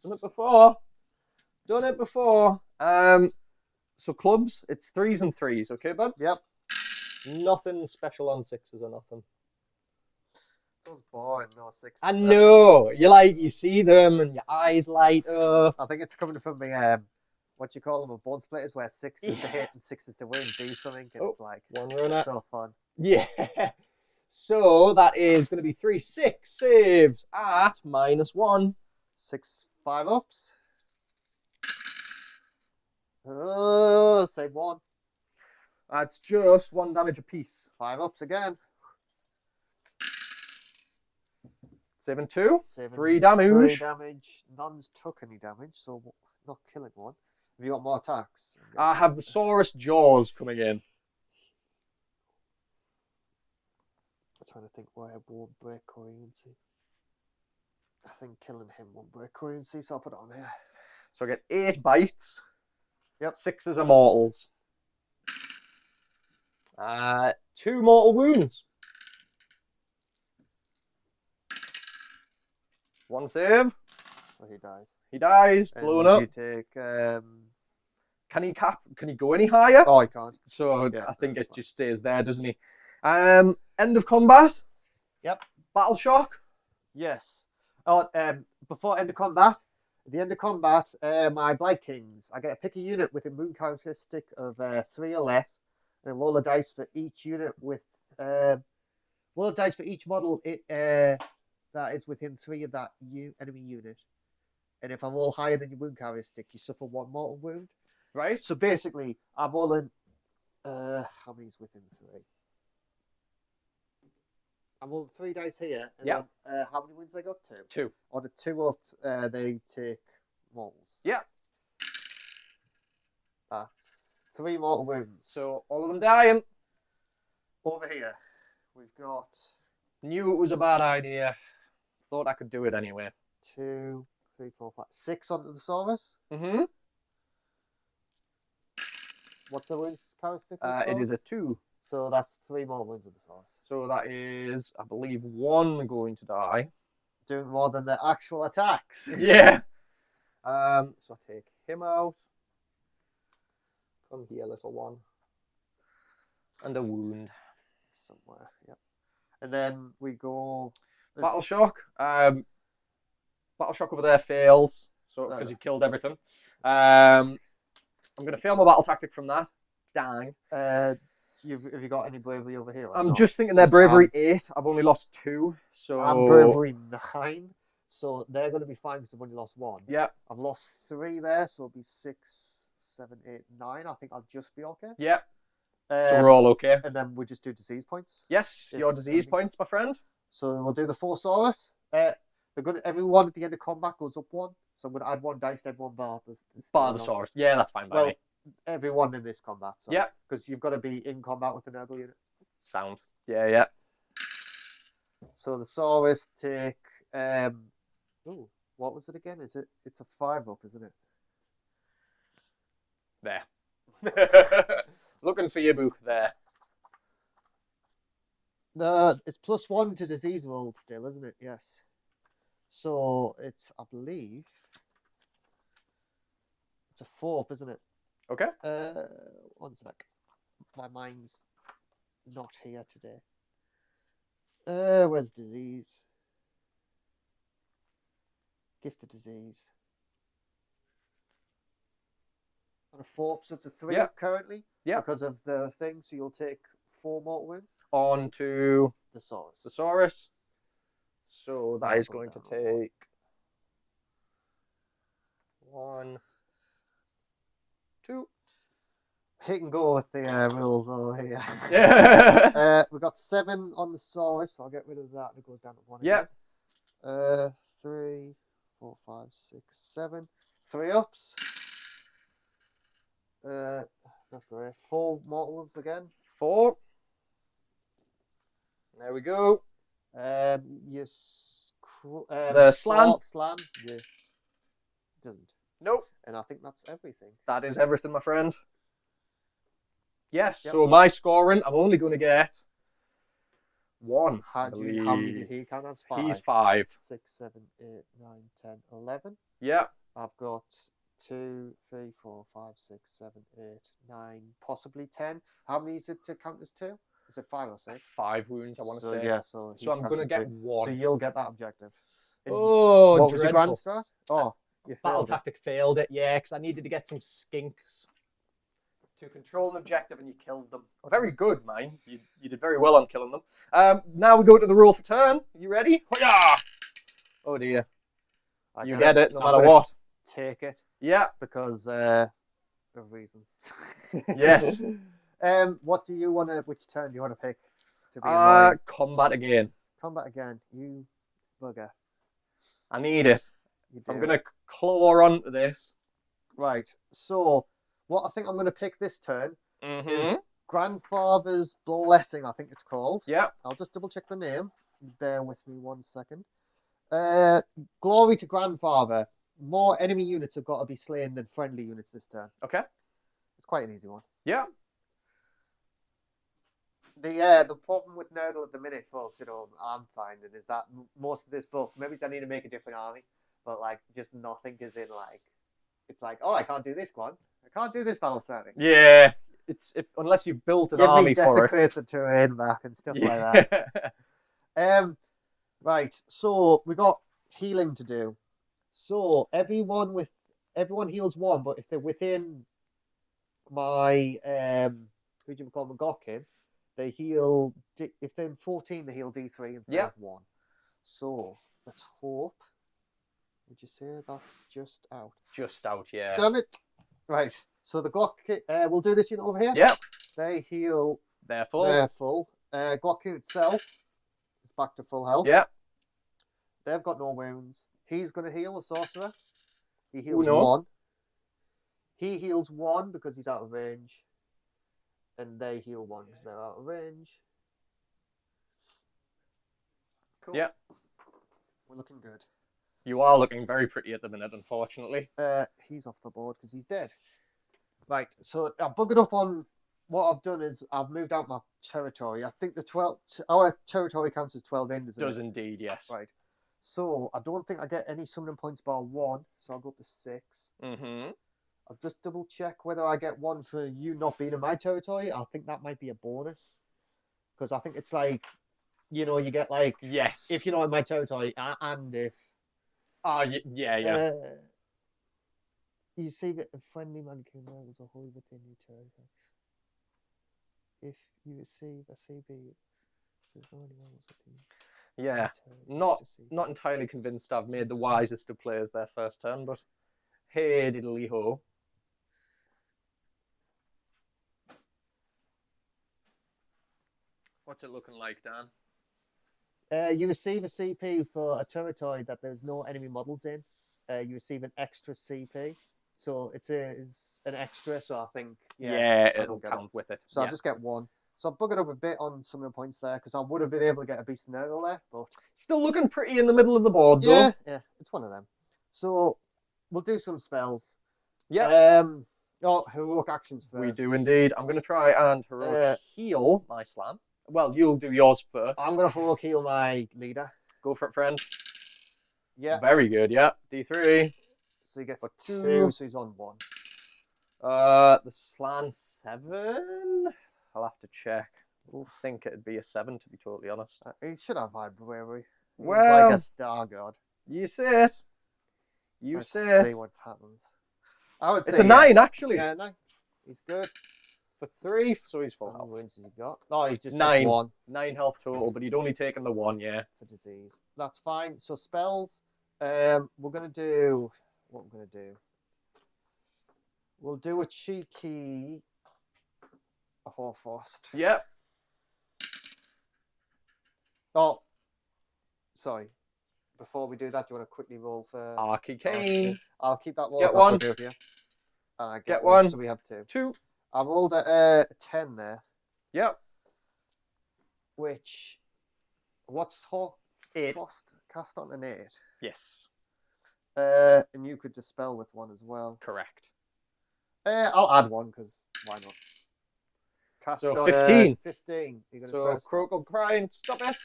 Done it before. Done it before. So clubs, it's 3s and 3s, okay, bud? Yep. Nothing special on 6s or nothing. Those boring, no 6. I know. You see them and your eyes light up. I think it's coming from the what you call them, a board splitters, where 6 is to hit and 6 is to win. Do something, and it's like 1 runner. so fun. Yeah. So that is going to be 3 6 saves at -1. 6 5-ups. Oh, save 1. That's just 1 damage apiece. 5-ups again. Saving 2. Saving 3 damage. 3 damage. None's took any damage, so not killing one. Have you got more attacks? I have the Saurus Jaws coming in. I'm trying to think why I won't break coherency. I think killing him won't break coherency, so I'll put it on here. So I get 8 bites. Yep. 6 are mortals. 2 mortal wounds. 1 save. So he dies. He dies, blown up. You take. Can he go any higher? Oh, he can't. So Yeah, I think that's it fine. just stays there, doesn't he? End of combat. Yep. Battle shock. Yes. Oh, before end of combat, at the end of combat, my Blight Kings, I get to pick a unit with a moon characteristic of 3 or less, and roll a dice for each unit with roll a dice for each model that is within 3 of that enemy unit. And if I roll higher than your wound characteristic, you suffer 1 mortal wound. Right. So basically, I'm rolling. How many's within 3? I'm rolling 3 dice here. And Yeah. then, how many wounds I got? 2. 2. On a 2 up, they take mortals. Yeah. That's 3 mortal wounds. So all of them dying. Over here, we've got Knew it was a bad idea. Thought I could do it anyway. 2, 3, 4, 5, 6 onto the Saurus. Mm-hmm. What's the wounds characteristic? It is a 2. So that's 3 more wounds of the Saurus. So that is, I believe, 1 going to die. Doing more than the actual attacks. Yeah. So I take him out. Come here, little one. And a wound. Somewhere, yep. And then we go. Battle shock. Battle shock over there fails. So because you killed everything. I'm going to fail my battle tactic from that. Dang. Have you got any bravery over here? I'm just thinking they're bravery 8. I've only lost 2. So I'm bravery 9. So they're going to be fine because I've only lost 1. Yeah. I've lost 3 there, so it'll be 6, 7, 8, 9. I think I'll just be okay. Yeah. So we're all okay. And then we just do disease points. Yes, your disease points, my friend. So we'll do the 4 Saurus. Everyone at the end of combat goes up 1. So I'm going to add 1 dice to everyone bar the Barthosaurus. Yeah, that's fine by Well, me. everyone in this combat. So, Yeah. Because you've got to be in combat with the Nurgle unit. Sound. Yeah, yeah. So the Saurus take. What was it again? It's a 5-up, isn't it? There. Looking for your book there. No, it's +1 to disease rolls still, isn't it? Yes. So it's, I believe, it's a 4-up, isn't it? Okay. 1 sec. My mind's not here today. Where's disease? Gift of disease. On a 4-up, so it's a 3-up currently. Yeah. Because of the thing, so you'll take 4 mortal wounds. On to the Saurus. The Saurus. So that is going to take 1, 2. He can go with the rules over here. Yeah. We've got 7 on the Saurus. So I'll get rid of that. It goes down to 1 Yeah. again. 3, 4, 5, 6, 7. 3 ups. Not great. 4 mortals again. 4. There we go. Yes. The slan. Slan. Yeah. Doesn't. Nope. And I think that's everything. That is everything, my friend. Yes. Yep. So my scoring, I'm only going to get 1. How many did he count? That's 5. He's 5. 6, 7, 8, 9, 10, 11. Yeah. I've got 2, 3, 4, 5, 6, 7, 8, 9, possibly 10. How many is it to count as 2? Is it 5 or 6? 5 wounds, I want to say. Yeah, so I'm going to get 1. So you'll get that objective. Oh, what was your dreadful. grand strat? Oh, you Battle failed it. tactic failed it, yeah, because I needed to get some skinks to control an objective, and you killed them. Very good, mine. You did very well on killing them. Now we go to the rule for turn. You ready? Hoya! Oh dear. You get it no matter what. Take it. Yeah. Because of reasons. Yes. What do you want to? Which turn do you want to pick? To be annoying? Combat again. Combat again. You bugger. I need it. You do. I'm gonna claw onto this. Right. So, what I think I'm gonna pick this turn is Grandfather's Blessing. I think it's called. Yeah. I'll just double check the name. Bear with me 1 second. Glory to Grandfather. More enemy units have got to be slain than friendly units this turn. Okay. It's quite an easy one. Yeah. The problem with Nurgle at the minute, folks, I'm finding is that most of this book, maybe I need to make a different army, but like just nothing is in like, it's like, oh, I can't do this one. I can't do this battle strategy. Yeah. Unless you've built an army for it. Desecrate the terrain back and stuff like that. Right. So we got healing to do. So everyone heals 1, but if they're within my who do you call them, Gotkin, they heal. If they're in 14, they heal D3 instead of 1. So let's hope. Would you say that's just out? Just out, yeah. Damn it! Right. So the Glock. We'll do this unit over here. Yep. They heal. They're full. They're full. Glockin itself is back to full health. Yep. They've got no wounds. He's going to heal a sorcerer. He heals Uno. 1. He heals 1 because he's out of range. And they heal 1 because they're out of range. Cool. Yep. We're looking good. You are looking very pretty at the minute, unfortunately. He's off the board because he's dead. Right, so I buggered up on what I've done is I've moved out my territory. I think our territory counts as 12 in, doesn't it? Does indeed, yes. Right. So I don't think I get any summoning points bar 1, so I'll go up to 6. Mm-hmm. I'll just double check whether I get 1 for you not being in my territory. I think that might be a bonus. Because I think it's like, you get like... Yes. If you're not in my territory, and if... Oh, yeah. You see that a friendly mannequin levels are wholly within your territory. If you receive a CB, there's no anyone within Yeah. Not entirely convinced I've made the wisest of players their first turn, but hey diddly ho. What's it looking like, Dan? You receive a CP for a territory that there's no enemy models in, you receive an extra CP. So it is an extra, so I think it'll count with it. So I'll just get 1. So I've buggered up a bit on some of the points there because I would have been able to get a Beast of Nurgle there, but still looking pretty in the middle of the board though. Yeah, it's one of them. So we'll do some spells. Yeah. Heroic actions first. We do indeed. I'm going to try and heroic heal my Slan. Well, you'll do yours first. I'm going to heroic heal my leader. Go for it, friend. Yeah. Very good, yeah. D3. So he gets 2, so he's on 1. The Slan 7? I'll have to check. I think it'd be a 7, to be totally honest. He should have high bravery. He's well, like a star god. You say it. Let's see what happens. I would say it's a 9, actually. Yeah, 9. He's good. For 3, so he's full How health. many wounds has he got? Oh, he's just 9. 1. 9 health total, but he'd only taken the 1, yeah. For disease. That's fine. So spells. We're going to do... What we're going to do? We'll do a cheeky... A Hoarfrost. Yep. Oh, sorry. Before we do that, do you want to quickly roll for... Arcane. I'll keep that roll. Get one. Okay with you. And I get one. So we have 2. 2. I rolled a 10 there. Yep. Which... What's Hoarfrost? 8. Cast on an 8. Yes. And you could dispel with 1 as well. Correct. I'll add 1 because why not? Cast so on 15. 15. So Croak crying. Stop it.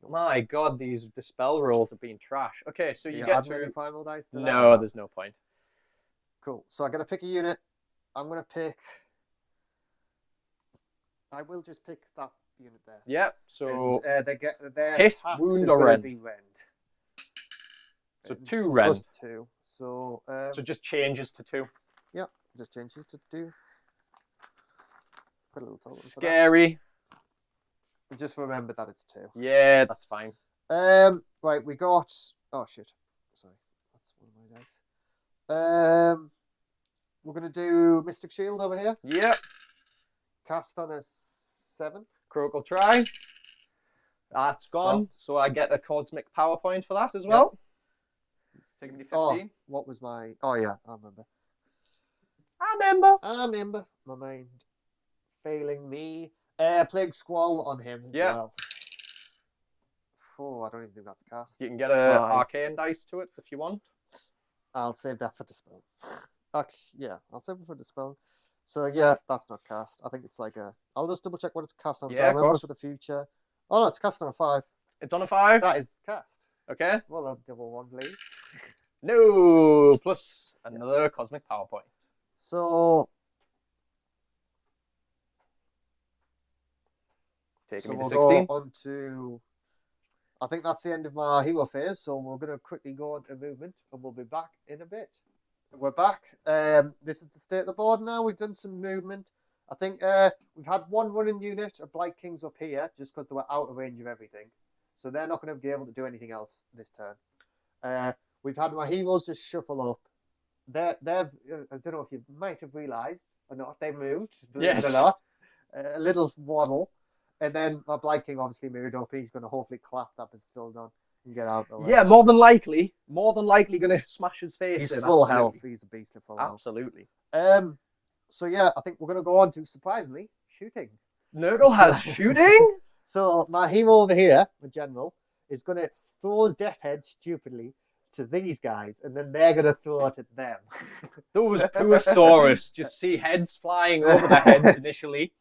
My God, these dispel rolls have been trash. Okay, so you get to... primal dice to No, that? there's no point. Cool. So I'm going to pick a unit. I'm going to pick... I will just pick that unit there. Yep, so... And, they get their hit, attacks wound, is or going rend. to be rend. So 2 rend. Plus 2. So just changes to 2. Yeah, just changes to 2. Put a little total. Scary. Just remember that it's 2. Yeah, that's fine. Right, we got... Oh, shit. Sorry. That's one of my dice. We're going to do Mystic Shield over here. Yep. Cast on a 7. Croak will try. That's gone. So I get a Cosmic Power Point for that as well. Taking me 15. Oh, what was my... Oh, yeah, I remember. I remember. My mind failing me. Plague Squall on him as well. Oh, I don't even think that's cast. You can get an arcane dice to it if you want. I'll save that for dispel. Actually, yeah, I'll save it for dispel. So yeah, that's not cast. I think it's like a... I'll just double check what it's cast on. Yeah, so I remember for the future. Oh no, it's cast on a 5. It's on a 5? That is cast. Okay. Well, a double 1, please. No! Plus another Cosmic Power Point. So... Taking me to we'll 16. go on to... I think that's the end of my hero phase, so we're going to quickly go on to movement, and we'll be back in a bit. We're back. This is the state of the board now. We've done some movement. I think we've had one running unit of Blight Kings up here, just because they were out of range of everything. So they're not going to be able to do anything else this turn. We've had my heroes just shuffle up. They've I don't know if you might have realised or not, they moved, believe it or not. A little waddle. And then my Blight King obviously moved up. He's going to hopefully clap that but still done and get out the way. Yeah, more than likely going to smash his face. He's in, full health. He's a beast of full health. Absolutely. So yeah, I think we're going to go on to, surprisingly, shooting. Nurgle has shooting? So my hero over here, the general, is going to throw his death head stupidly to these guys, and then they're going to throw it at them. Those poor Saurus just see heads flying over their heads initially.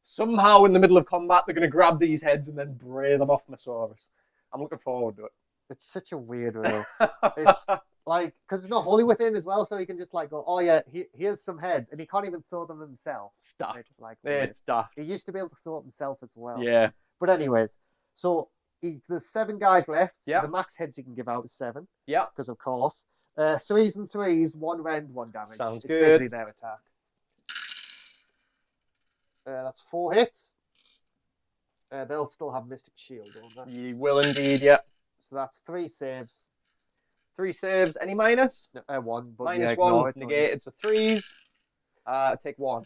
Somehow in the middle of combat, they're going to grab these heads and then bray them off my Saurus. I'm looking forward to it. It's such a weird rule. It's like, because there's no holy within as well, so he can just like go, oh yeah, here's some heads, and he can't even throw them himself. Stuff. It's like, it's daft. He used to be able to throw it himself as well. Yeah. But anyways, so there's 7 guys left. Yeah. The max heads you can give out is 7. Yeah. Because of course. 3s and 3s, 1 rend, 1 damage. Sounds it's good. Basically their attack. That's 4 hits. They'll still have Mystic Shield, won't they? You will indeed, yeah. So that's 3 saves. 3 saves, any minus? 1, but minus yeah, 1, negated, so 3s. Take 1.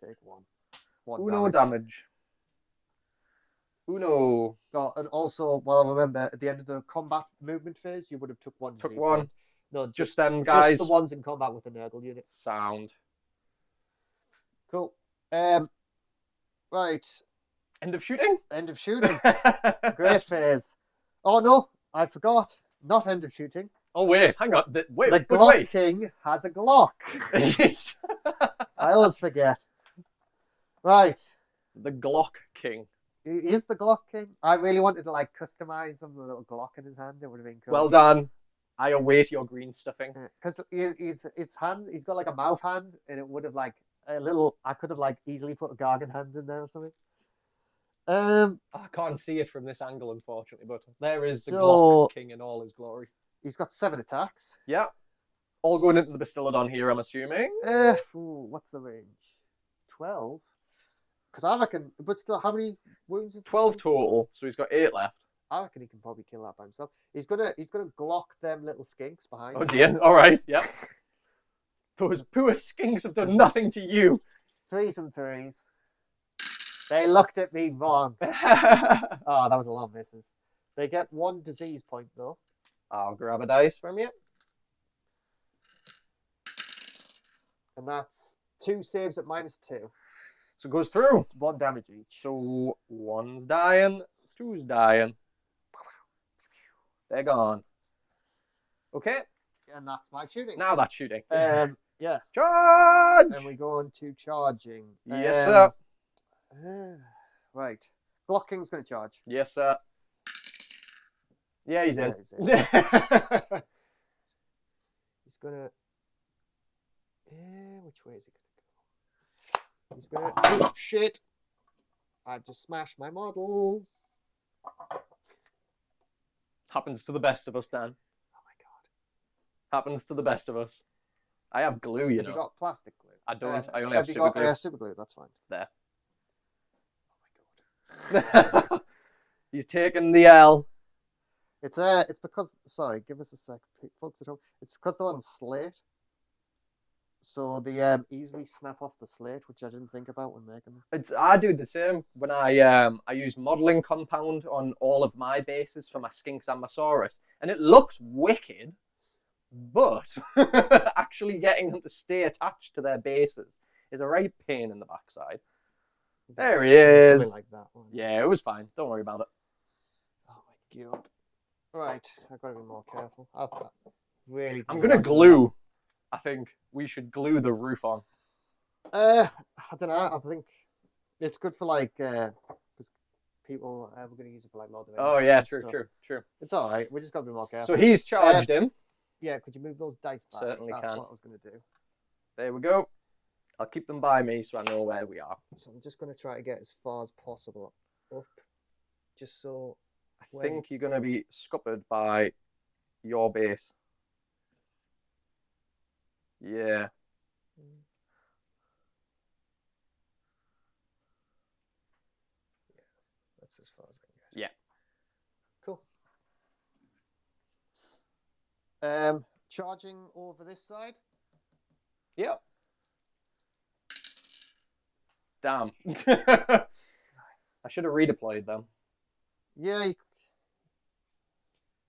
Take 1 Uno damage. Uno. Oh, and also, well, I remember at the end of the combat movement phase, you would have took 1. Took 1. No, Just them guys. Just the ones in combat with the Nurgle unit. Sound. Cool. Right. End of shooting? End of shooting. Great phase. Oh no, I forgot. Not end of shooting. Oh wait, hang on. Wait, the which Glock way? King has a Glock. I always forget. Right. The Glock King. He is the Glock King. I really wanted to like customize him with a little Glock in his hand. It would have been cool. Well done. I await your green stuffing. Because his hand, he's got like a mouth hand, and it would have like a little. I could have like easily put a Gargan hand in there or something. I can't see it from this angle, unfortunately, but there is the Glock King in all his glory. He's got 7 attacks. Yeah. All going into the Bastillodon here, I'm assuming. What's the range? 12? Because I reckon, but still, how many wounds is 12 total, so he's got 8 left. I reckon he can probably kill that by himself. He's gonna Glock them little skinks behind. Oh dear, alright, yep. Those poor skinks have done nothing to you. 3s and 3s. They looked at me wrong. Oh, that was a lot of misses. They get 1 disease point though. I'll grab a dice from you. And that's 2 saves at -2. So it goes through. 1 damage each. So 1's dying, 2's dying. They're gone. Okay. And that's my shooting. Now that's shooting. Yeah. Charge! And we go into charging. Yes, sir. Right. Glock King's going to charge. Yes, sir. Yeah, he's in. He's going to... which way is he going to go? He's going to... Oh, shit! I've just smashed my models. Happens to the best of us, Dan. Oh my god. Happens to the best of us. I have glue, you know. Have you got plastic glue? I don't. I only have super glue. Super glue, that's fine. It's there. Oh my god. He's taken the L. It's because... Sorry, give us a sec. Folks at home. It's because they're on slate. So they easily snap off the slate, which I didn't think about when making them. I do the same when I use modelling compound on all of my bases for my Skinks and my Saurus, and it looks wicked, but actually getting them to stay attached to their bases is a right pain in the backside. There he is. Something like that one. Yeah, it was fine. Don't worry about it. Oh my god. Right, I've got to be more careful. I'm gonna glue. I think we should glue the roof on. I don't know. I think it's good for like because people we're going to use it for like Lord of the Rings. Oh yeah, true. It's all right. We just got to be more careful. So he's charged him. Yeah, could you move those dice back? Certainly That's can. what I was going to do. There we go. I'll keep them by me so I know where we are. So I'm just going to try to get as far as possible up, just so. I think you're going to be scuppered by your base. Yeah. That's as far as I can get. Yeah. Cool. Charging over this side. Yep. Damn. I should have redeployed them. Yeah.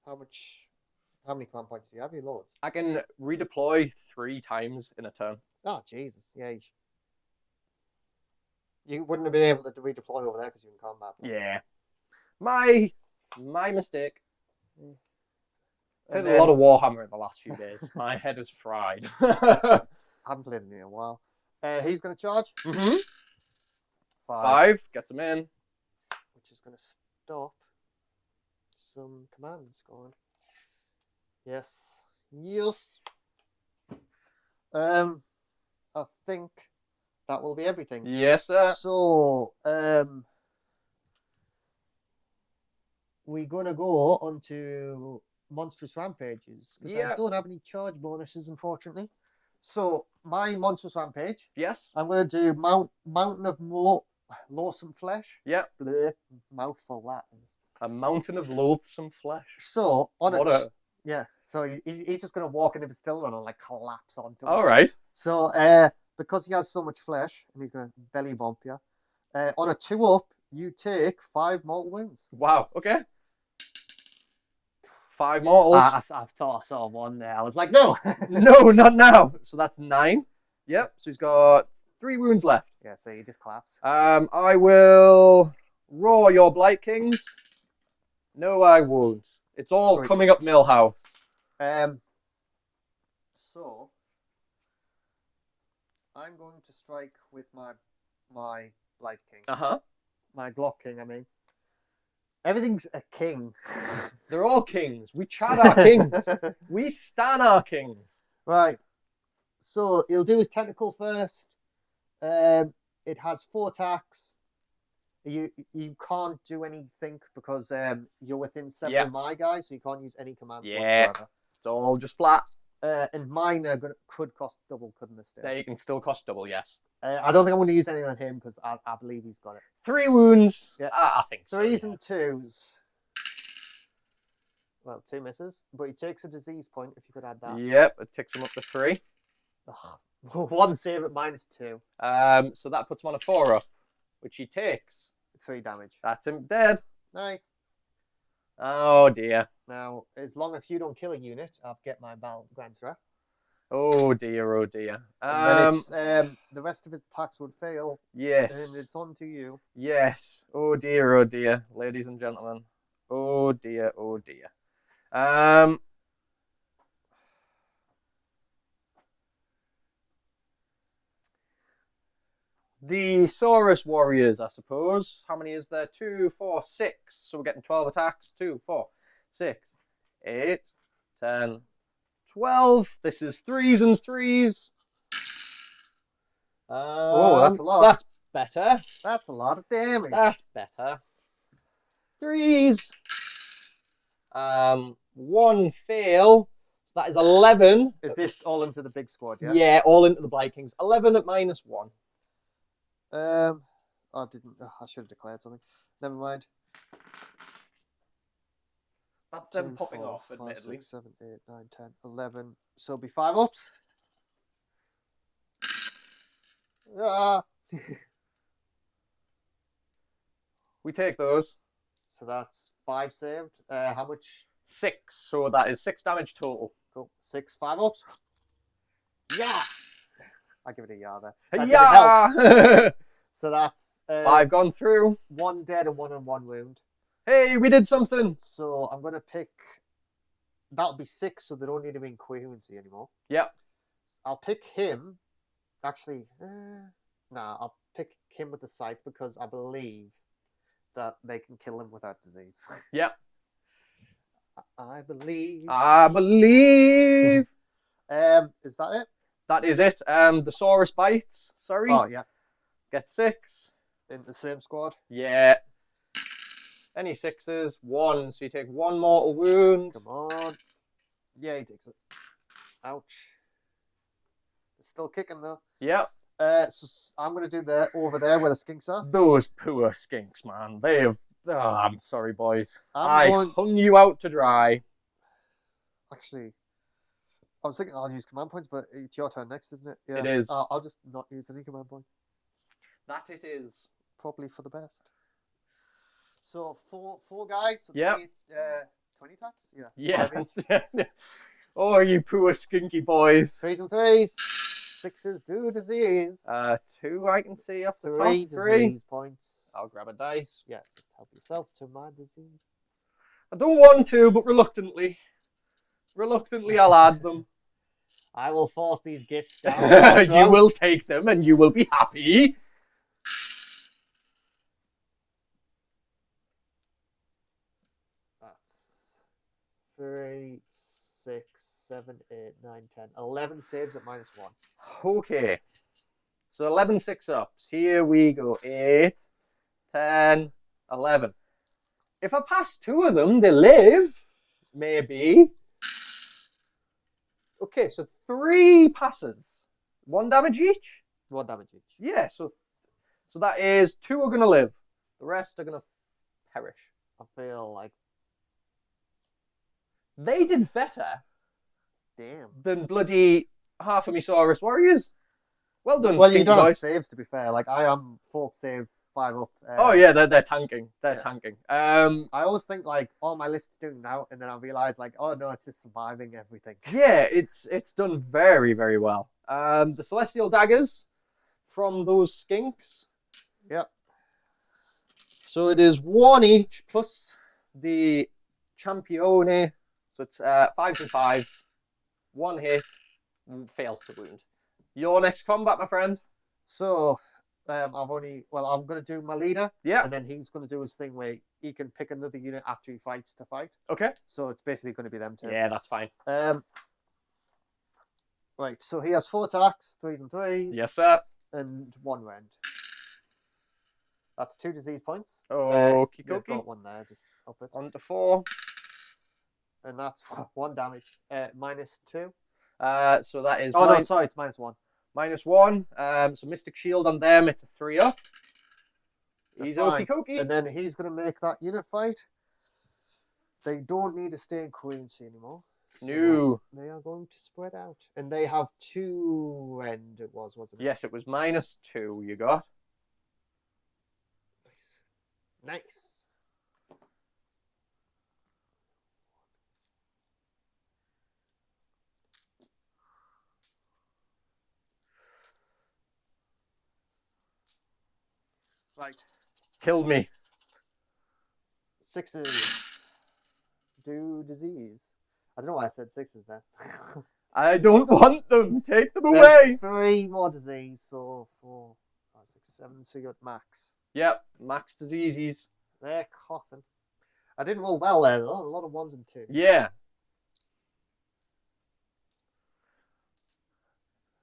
How many command points do you have? You loads. I can redeploy 3 times in a turn. Oh, Jesus. Yeah. You wouldn't have been able to redeploy over there because you're in combat. Yeah. My mistake. Played And a lot of Warhammer in the last few days. My head is fried. I haven't played it in a while. He's going to charge. Mm-hmm. 5. Gets him in. Which is going to stop some commands going. Yes. Yes. I think that will be everything. Yes, sir. So, we're going to go on to Monstrous Rampages. Because I don't have any charge bonuses, unfortunately. So, my Monstrous Rampage. Yes. I'm going to do Mountain of Loathsome Flesh. Yep. Bleh, mouthful that is. A mountain of loathsome flesh. So, on it. Yeah, so he's just going to walk into the still run and like collapse onto it. All right. So, because he has so much flesh, and he's going to belly bump you, on a 2-up, you take 5 mortal wounds. Wow, okay. 5 mortals. I thought I saw one there. I was like, no. No, not now. So that's 9. Yep. So he's got 3 wounds left. Yeah, so you just collapse. I will roar your Blight Kings. No, I won't. It's all Sweet. coming up Millhouse. So I'm going to strike with my Blight King. My Glock King, I mean. Everything's a king. They're all kings. We chat our kings. We stan our kings. Right. So he'll do his tentacle first. It has 4 attacks. You can't do anything because you're within 7 of my guys, so you can't use any commands whatsoever. It's all just flat. And mine could cost double, couldn't they? They can still cost double, yes. I don't think I'm going to use any on him because I believe he's got it. 3 wounds. Yeah, I think so. 3s and 2s. Well, 2 misses, but he takes a disease point if you could add that. Yep, it ticks him up to 3. Ugh. 1 save at -2. So that puts him on a 4-up, which he takes. 3 damage. That's him dead. Nice. Oh dear. Now, as long as you don't kill a unit, I'll get my battle Grandra. Oh dear, oh dear. And then it's, the rest of his attacks would fail. Yes. And it's on to you. Yes. Oh dear, ladies and gentlemen. Oh dear, oh dear. The Saurus warriors, I suppose. How many is there? 2, 4, 6. So we're getting 12 attacks. 2, 4, 6, 8, 10, 12. This is 3s and 3s. Oh, that's a lot. That's better. That's a lot of damage. That's better. 3s. 1 fail. So that is 11. Is this all into the big squad, yeah? Yeah, all into the Blight Kings. 11 at -1. I should have declared something. Never mind. That's them popping off, admittedly. 5, 6, 7, 8, 9, 10, 11. So it'll be 5 up. Ah. We take those. So that's 5 saved. How much? 6. So that is 6 damage total. Cool. 6, 5 up. Yeah. I give it a yeah there. Yeah. So that's 5 gone through. 1 dead and 1 on 1 wound. Hey, we did something. So I'm gonna pick. That'll be 6, so they don't need to be in coherency anymore. Yep. I'll pick him. Actually, I'll pick him with the sight because I believe that they can kill him without disease. Yep. I believe. I believe. Is that it? That is it. The Saurus bites. Sorry. Oh yeah. Get 6. In the same squad. Yeah. Any 6s? 1. So you take 1 mortal wound. Come on. Yeah, he takes it. Ouch. It's still kicking though. Yep. So I'm gonna do the over there where the skinks are. Those poor skinks, man. They have. Oh, I'm sorry, boys. I'm I hung you out to dry. Actually, I was thinking I'll use command points, but it's your turn next, isn't it? Yeah. It is. I'll just not use any command points. That it is. Probably for the best. So four guys. So Yep. 20 attacks? Yeah. Yeah. Oh, you poor skinky boys. 3s and 3s. 6s do disease. 2 I can see off the 3 top. 3 disease points. I'll grab a dice. Yeah, just help yourself to my disease. I don't want to, but reluctantly. Reluctantly, I'll add them. I will force these gifts down. You will take them and you will be happy. That's 3, 6, 7, 8, 9, 10. 11 saves at -1. Okay. So 11 6-ups. Here we go. 8, 10, 11. If I pass 2 of them, they live. Maybe. Okay, so 3 passes. 1 damage each? 1 damage each. Yeah, so that is 2 are going to live. The rest are going to perish. I feel like... They did better Damn. than bloody half of me Saurus warriors. Well done, Well, you skinky don't have boys. saves, to be fair. Like, I am 4 save, 5 up. Oh yeah, they're tanking. They're yeah. tanking. I always think like all my list is doing now, and then I realize like, oh no, it's just surviving everything. Yeah, it's done very, very well. The Celestial Daggers from those skinks. Yep. So it is 1 each plus the Champione. So it's 5s and 5s. 1 hit, fails to wound. Your next combat, my friend. So I'm gonna do my leader. Yeah. And then he's gonna do his thing where he can pick another unit after he fights to fight. Okay. So it's basically gonna be them two. Yeah, that's fine. Right. So he has 4 attacks, 3s and 3s. Yes, sir. And 1 rend. That's 2 disease points. Okie You've dokie. got 1 there. Just up it. On to 4. And that's 1 damage. -2. So that is. Oh no, sorry, it's -1. -1. So Mystic Shield on them. It's a 3 up. He's Fine. okie dokie. And then he's going to make that unit fight. They don't need to stay in currency anymore. So No. they are going to spread out. And they have 2 rend, wasn't it? Yes, it was -2 you got. Nice. Nice. Right. Killed me. 6s. Do disease. I don't know why I said 6s there. I don't want them. Take them There's away. 3 more disease, so 4, 5, 6, 7. So you got max. Yep. Max diseases. They're coughing. I didn't roll well there though. A lot of 1s and 2s. Yeah.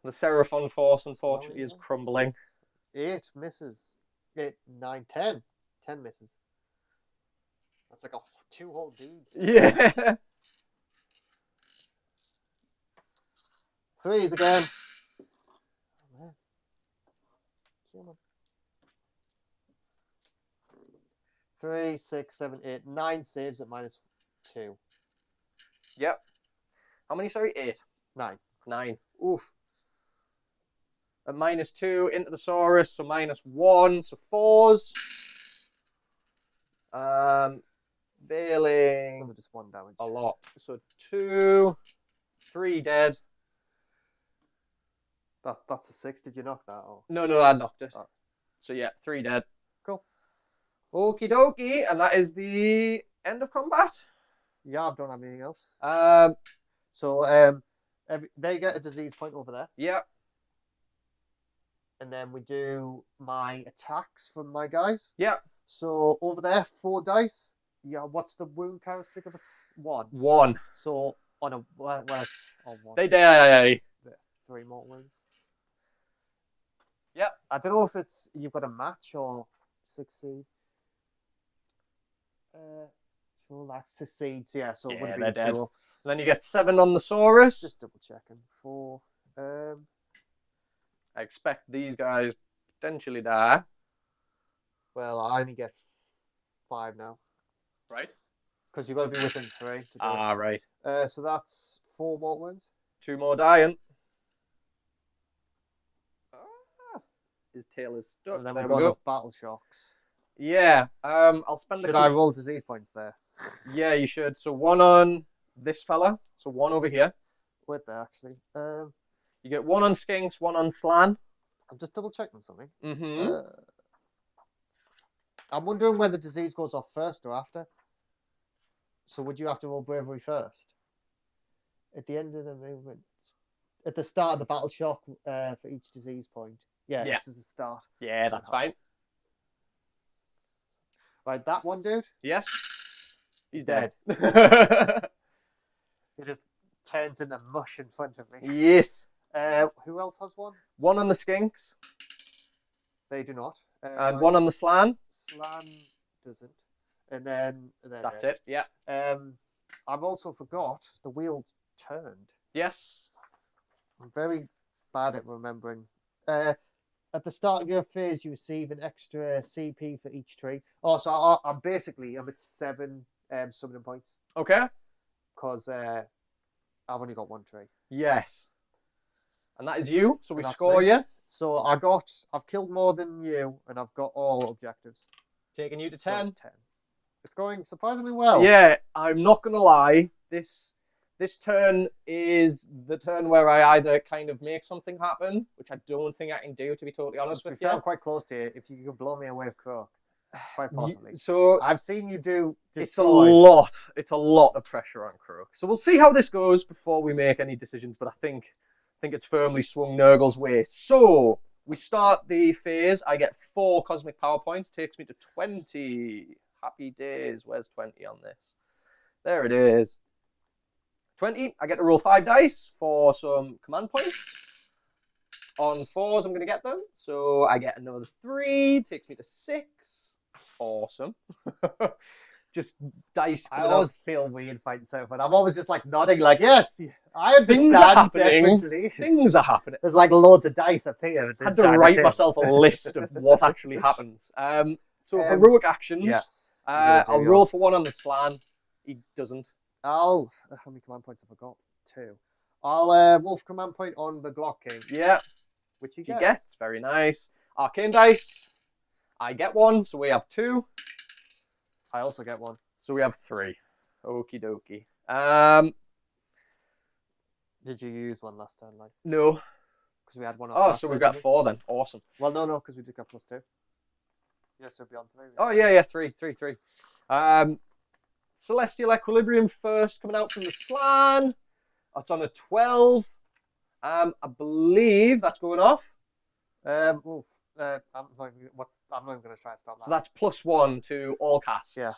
The Seraphon force, unfortunately, is crumbling. 8 misses. 8, 9, 10. 10 misses. That's like 2 whole deeds. Yeah. 3s again. Oh, man. Come on. 3, 6, 7, 8, 9 saves at -2. Yep. How many, sorry? 8. 9. 9. Oof. At -2 into the Saurus, so -1, so 4s. Failing Just 1 damage. a lot. So 2, 3 dead. That's a 6. Did you knock that? Or? No, I knocked it. Oh. So yeah, 3 dead. Cool. Okie dokie, and that is the end of combat. Yeah, I don't have anything else. So they get a disease point over there. Yeah. And then we do my attacks from my guys. Yeah. So over there, 4 dice. Yeah, what's the wound characteristic of a 1? 1. So on a it's on 1. They die. 3 more wounds. Yep. I don't know if it's you've got a match or succeed. Well, that's succeeds. Yeah, so it would Yeah, be they're dead. 2 up. Then you get 7 on the Saurus. Just double checking. 4. I expect these guys potentially die. Well, I only get 5 now Right. because you've got to be within 3 to do it. Right. So that's 4 more wounds. 2 more dying. His tail is stuck. And then There we've we got go. the battle shocks. Yeah. I'll spend Should I roll disease points there? Yeah, you should. So 1 on this fella. So 1 over here. Wait there, actually. You get 1 on Skinks, 1 on Slan. I'm just double checking something. Mm-hmm. I'm wondering whether disease goes off first or after. So would you have to roll bravery first? At the end of the movement, at the start of the battle shock for each disease point. Yeah, this is the start. Yeah, that's fine. Right, that one dude. Yes. He's dead. He just turns into mush in front of me. Yes. Who else has 1? 1 on the Skinks. They do not. And 1 on the Slan. Slan doesn't. And then That's it. Yeah. I've also forgot the wheels turned. Yes. I'm very bad at remembering. At the start of your phase, you receive an extra CP for each tree. Oh, so I'm at 7 summoning points Okay. because I've only got 1 tree. Yes. And that is you. So we That's score me. you. So I've killed more than you, and I've got all objectives. Taking you to So 10. 10. It's going surprisingly well. Yeah, I'm not going to lie. This turn is the turn where I either kind of make something happen, which I don't think I can do, to be totally honest with you. I'm quite close to you. If you could blow me away with Croak, quite possibly. So I've seen you do. It's a lot of pressure on Croak. So we'll see how this goes before we make any decisions. But I think it's firmly swung Nurgle's way. So we start the phase. I get 4 cosmic power points. Takes me to 20. Happy days. Where's 20 on this? There it is. 20. I get to roll 5 dice for some command points. On 4s, I'm going to get them. So I get another 3. Takes me to 6. Awesome. Just dice. I always feel weird fighting Seraphon. I'm always just like nodding, like, yes, I understand. Things are happening. Definitely. Things are happening. There's like loads of dice up here. I had to write myself a list of what actually happens. So heroic actions. Yes. I'll roll for 1 on the slan. He doesn't. How many command points have I got? 2. I'll wolf command point on the Glock King. Yeah. Which he gets. Very nice. Arcane dice. I get 1, so we have 2. I also get 1. So we have 3. Okie dokie. Did you use 1 last turn, like? No. Because we had 1 Oh, so we've got 4 then. Awesome. Well, no, because we did get +2. Yes, it'll be on 3. Oh, yeah, 3. Celestial Equilibrium first, coming out from the slan. That's on a 12. I believe that's going off. I'm not even going to try and stop that. So that's +1 to all casts. Yeah.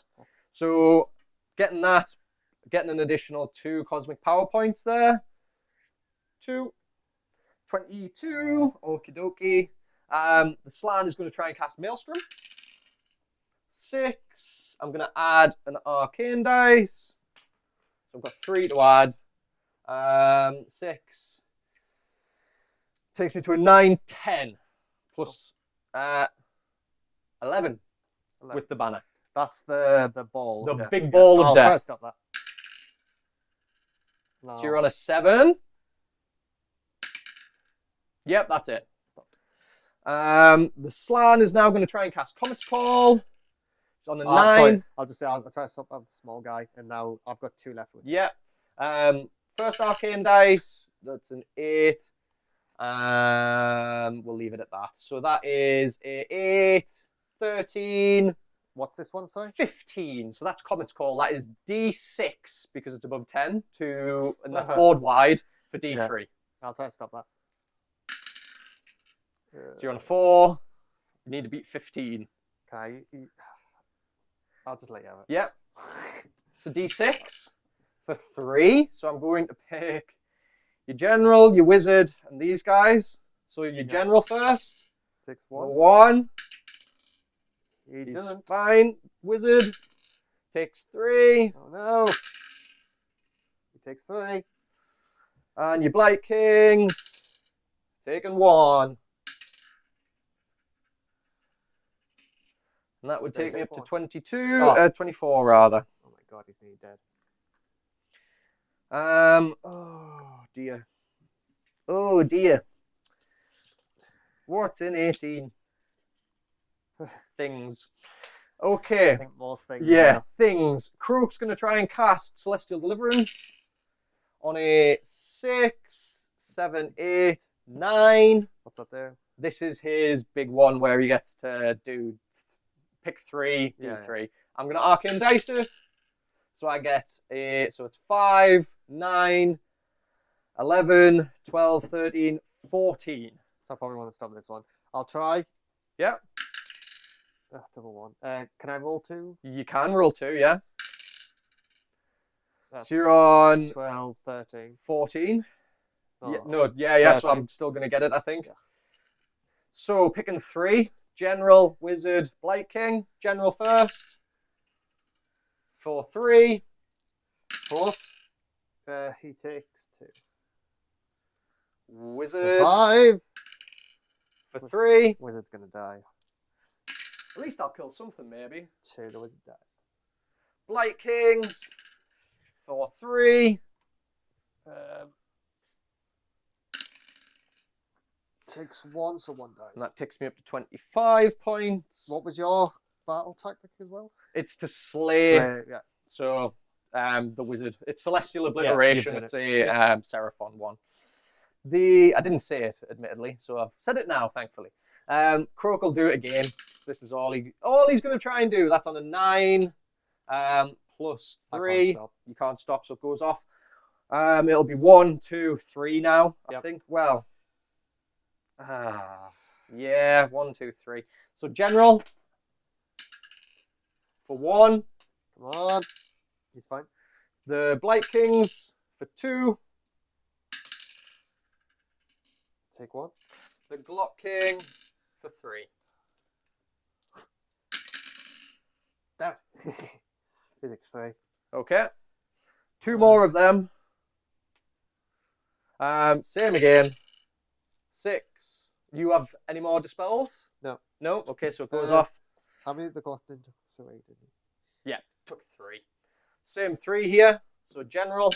So getting an additional 2 cosmic power points there. 2. 22. Okie dokie. The slan is going to try and cast Maelstrom. 6. I'm going to add an arcane dice. So I've got 3 to add. 6. Takes me to a 9, 10. Plus 11 with the banner. That's the ball. The big ball of death. Try to stop that. No. So you're on a 7. Yep, that's it. Stop. The slan is now going to try and cast Comet's Call. It's on a 9. Sorry. I'll just say I'll try to stop that small guy, and now I've got 2 left with. Yep. First arcane dice. That's an 8. We'll leave it at that. So that is a 8, 13. What's this one, sorry? 15. So that's Comet's Call. That is D6 because it's above 10 and that's board wide for D3. Yeah. I'll try to stop that. So you're on 4. You need to beat 15. Can I'll just let you have it. Yep. So D6 for 3. So I'm going to pick your general, your wizard, and these guys. So your general first. Takes 1. 1. He's doesn't. Fine. Wizard takes 3. Oh no. He takes 3. And your Blight Kings taking 1. And that would take me up to 22, 24 rather. Oh my god, he's nearly dead. Oh dear. Oh dear. What's in 18? Things. Okay. I think most things. Yeah, now. things. Croak's going to try and cast Celestial Deliverance on a 6, 7, 8, 9. What's that do? This is his big one where he gets to pick 3, do 3. Yeah. I'm going to Arcane Dice it. So I get so it's 5, 9, 11, 12, 13, 14. So I probably want to stop this one. I'll try. Yeah. That's double 1. Can I roll 2? You can roll 2, yeah. That's so you're on 12, 13. 14. Oh, Yeah, so I'm still going to get it, I think. Yeah. So picking 3. General, Wizard, Blight King. General first. For 3. 4. He takes 2. Wizard. 5. For 3. Wizard's going to die. At least I'll kill something, maybe. 2. The wizard dies. Blight Kings. For 3. Takes 1, so 1 dies. And that takes me up to 25 points. What was your battle tactic as well? It's to slay. Yeah. So, the wizard. It's Celestial Obliteration. Yeah, It's a Seraphon one. I didn't say it, admittedly, so I've said it now, thankfully. Croak will do it again. This is all he's going to try and do. That's on a 9, plus 3. You can't stop, so it goes off. It'll be 1, 2, 3 now, I think. Well, yeah, 1, 2, 3. So general for 1. Come on. He's fine. The Blight Kings for 2. Take 1. The Glock King for 3. Damn it. Physics 3. Okay. 2 more of them. Same again. 6. You have any more dispels? No. No? Okay, so it goes off. How many the Glock into 3, didn't you? Yeah, took 3. Same 3 here. So general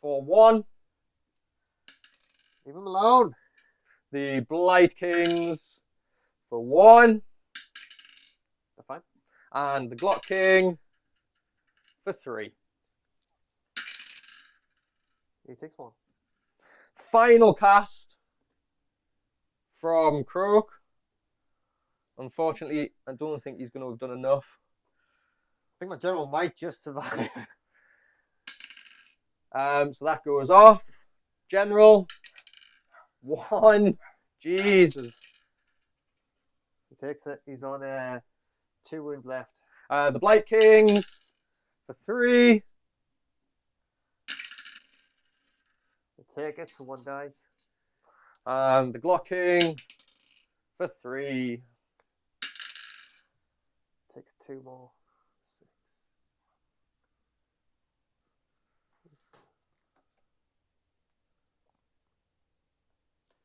for 1. Leave him alone. The Blight Kings for 1. They're fine. And the Glock King for 3. He takes 1. Final cast from Croak. Unfortunately, I don't think he's going to have done enough. I think my general might just survive. So that goes off. General. 1. Jesus. He takes it. He's on 2 wounds left. The Blight Kings for 3. They take it, so 1 dies. The Glock King for 3. Takes 2 more. 6.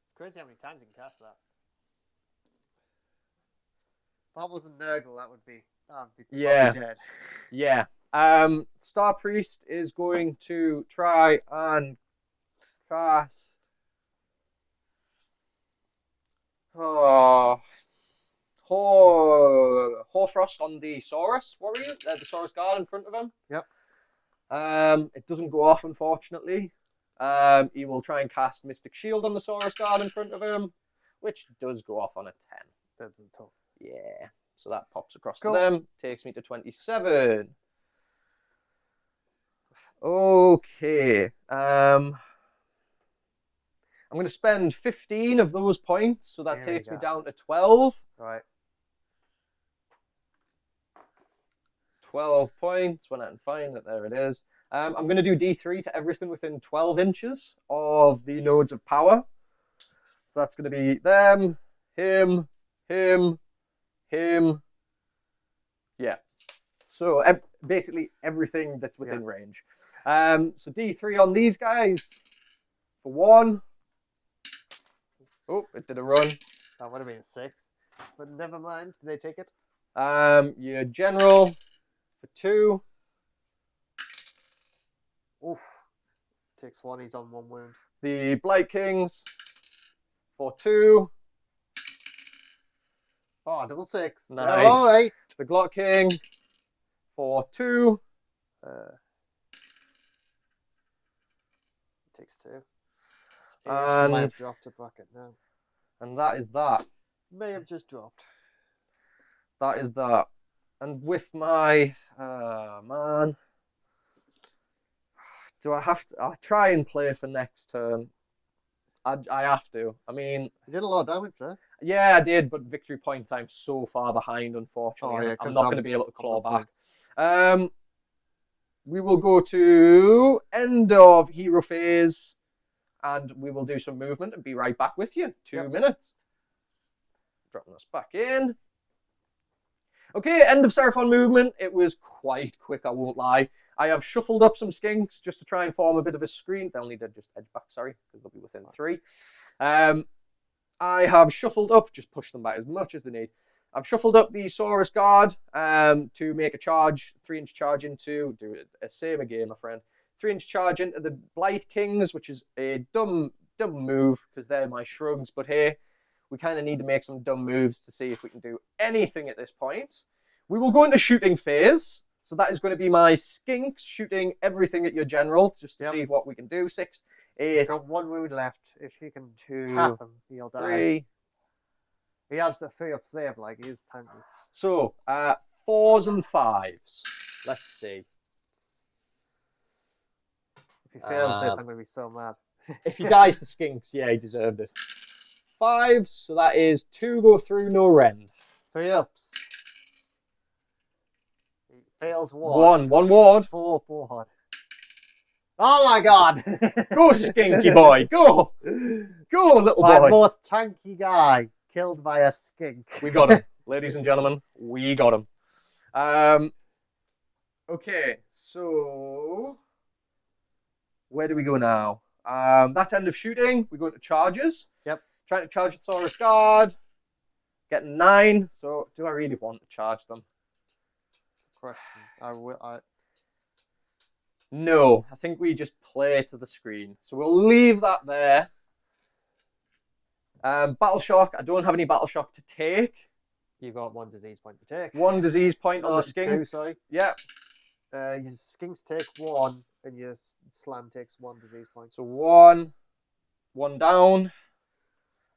It's crazy how many times you can cast that. If that wasn't Nurgle, that would be dead. Yeah. Star Priest is going to try and cast. Hoarfrost on the Saurus warrior, the Saurus guard in front of him. Yep. It doesn't go off, unfortunately. He will try and cast Mystic Shield on the Saurus guard in front of him, which does go off on a 10. That's tough. Yeah. So that pops across to them. Takes me to 27. Okay. I'm going to spend 15 of those points, so that takes me down to 12. Right. 12 points. When I can find it, there it is. I'm going to do D3 to everything within 12 inches of the nodes of power. So that's going to be them, him, him, him. Yeah. So basically everything that's within range. So D3 on these guys for 1. Oh, it did a run. That would have been a 6. But never mind. Did they take it? Your general for 2. Oof. Takes 1. He's on 1 wound. The Blight Kings for 2. Oh, double 6. Nice. All right. The Glock King for 2. Takes 2. And might have dropped a bracket now. And that is that. May have just dropped. That is that. And with my man, do I have to? I'll try and play for next turn. I have to. I mean, you did a lot of damage there. Yeah, I did, but victory points I'm so far behind, unfortunately. Oh, yeah, I'm not going to be able to claw back. We will go to end of hero phase, and we will do some movement and be right back with you. 2 minutes. Dropping us back in. Okay, end of Seraphon movement. It was quite quick, I won't lie. I have shuffled up some skinks just to try and form a bit of a screen. They'll need to just edge back, sorry, because they'll be within 3. I have shuffled up, just push them back as much as they need. I've shuffled up the Saurus Guard to make a charge, 3-inch charge into, do it same again, my friend. 3-inch charge into the Blight Kings, which is a dumb dumb move because they're my shrugs. But hey, we kind of need to make some dumb moves to see if we can do anything at this point. We will go into shooting phase. So that is going to be my skinks shooting everything at your general just to see what we can do. 6, 8. He's got 1 wound left. If he can 2, tap him, he'll die. 3. He has the 3 up save, like, he is tanky. So, 4s and 5s. Let's see. If he fails this, I'm going to be so mad. If he dies to skinks, yeah, he deserved it. 5s, so that is 2 go through, no rend. 3 ups. He fails 1. 1 ward. 4 ward. Oh my god! Go, skinky boy, go! Go, little My boy. most tanky guy killed by a skink. We got him, ladies and gentlemen. We got him. Okay, so where do we go now? That's end of shooting. We go into charges. Yep. Trying to charge the Saurus Guard. Getting 9. So do I really want to charge them? Question. No, I think we just play to the screen. So we'll leave that there. Battle Shock. I don't have any Battle Shock to take. You've got 1 disease point to take. 1 disease point on the skinks. 2, sorry. Yeah. Your skinks take 1, and your slan takes 1 disease point. So 1 down,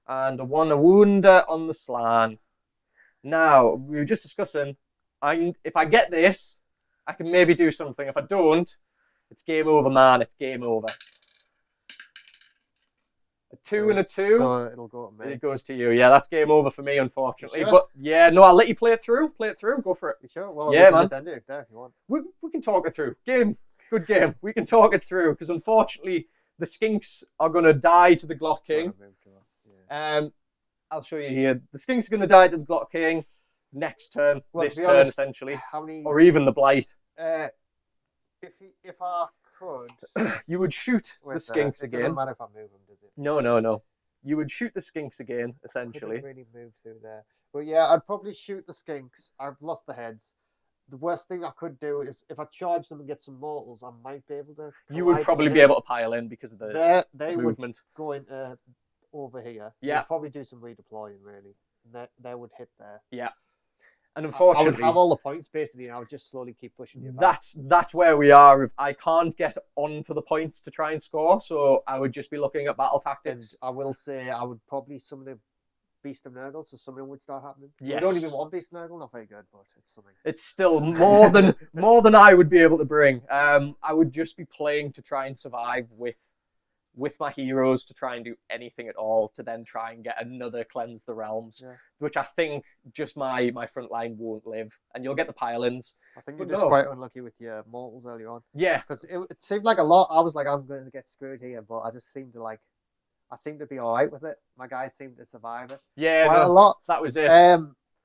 and a 1 wound on the slan. Now, we were just discussing, if I get this, I can maybe do something. If I don't, it's game over, man. It's game over. A 2 and a 2. So it'll go to me. It goes to you. Yeah, that's game over for me, unfortunately. Sure? But yeah, no, I'll let you play it through. Play it through. Go for it. You sure? Well, yeah, we can man. just end it there if you want. We can talk it through. Good game. We can talk it through because unfortunately the skinks are going to die to the Glock King. Yeah. I'll show you here. The skinks are going to die to the Glock King next turn, Well, this to be turn honest, essentially, how many? or even the Blight. If I could, You would shoot the skinks it again. doesn't matter if I move them, does it? No. You would shoot the skinks again, essentially. Couldn't really move through there. But yeah, I'd probably shoot the skinks. I've lost the heads. The worst thing I could do is if I charge them and get some mortals, I might be able to. You would probably be able to pile in because of the they movement. Would go into over here. Yeah. They'd probably do some redeploying, really. They would hit there. Yeah. And unfortunately, I would have all the points basically, and I would just slowly keep pushing you back. That's where we are. I can't get onto the points to try and score, so I would just be looking at battle tactics. And I will say I would probably summon a Beast of Nurgle, so something would start happening. Yes. We don't even want Beast of Nurgle, not very good, but it's something. It's still more than I would be able to bring. I would just be playing to try and survive with my heroes to try and do anything at all to then try and get another Cleanse the Realms, which I think just my front line won't live, and you'll get the pile-ins. I think you're just quite unlucky with your mortals early on. Yeah. Because it seemed like a lot. I was like, I'm going to get screwed here, but I just seemed to I seemed to be all right with it. My guys seemed to survive it. Yeah, quite a lot. That was it.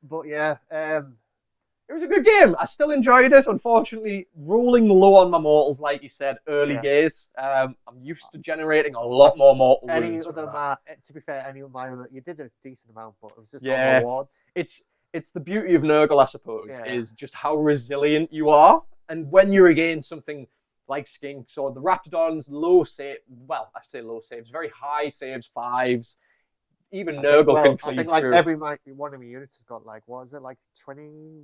But yeah, it was a good game. I still enjoyed it. Unfortunately, rolling low on my mortals, like you said, early days. I'm used to generating a lot more mortal wounds. To be fair, any of my other, you did a decent amount, but it was just on the wards. It's the beauty of Nurgle, I suppose, is just how resilient you are. And when you're against something like skinks or the Raptidons, low save. Well, I say low saves, very high saves, 5s. Even Nurgle can cleave through. I think every one of my units has got what is it, 21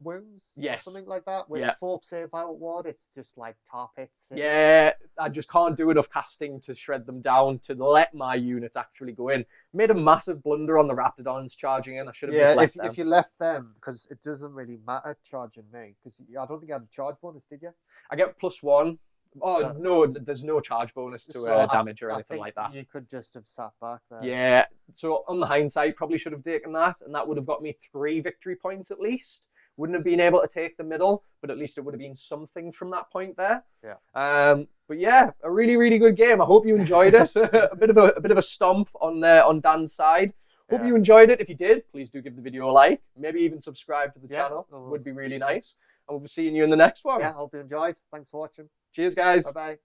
wounds? Yes. Or something like that. With 4 save out ward, it's just like tar pits. Yeah, I just can't do enough casting to shred them down to let my units actually go in. Made a massive blunder on the Raptidons charging in. I should have just left them. If you left them, because it doesn't really matter charging me, because I don't think you had a charge bonus, did you? I get +1. Oh, no, there's no charge bonus to damage or anything like that. You could just have sat back there. Yeah, so on the hindsight, probably should have taken that, and that would have got me 3 victory points at least. Wouldn't have been able to take the middle, but at least it would have been something from that point there. Yeah. But yeah, a really, really good game. I hope you enjoyed it. a bit of a stomp on Dan's side. Hope you enjoyed it. If you did, please do give the video a like. Maybe even subscribe to the channel. Would be really nice. And we'll be seeing you in the next one. Yeah, hope you enjoyed. Thanks for watching. Cheers, guys. Bye-bye.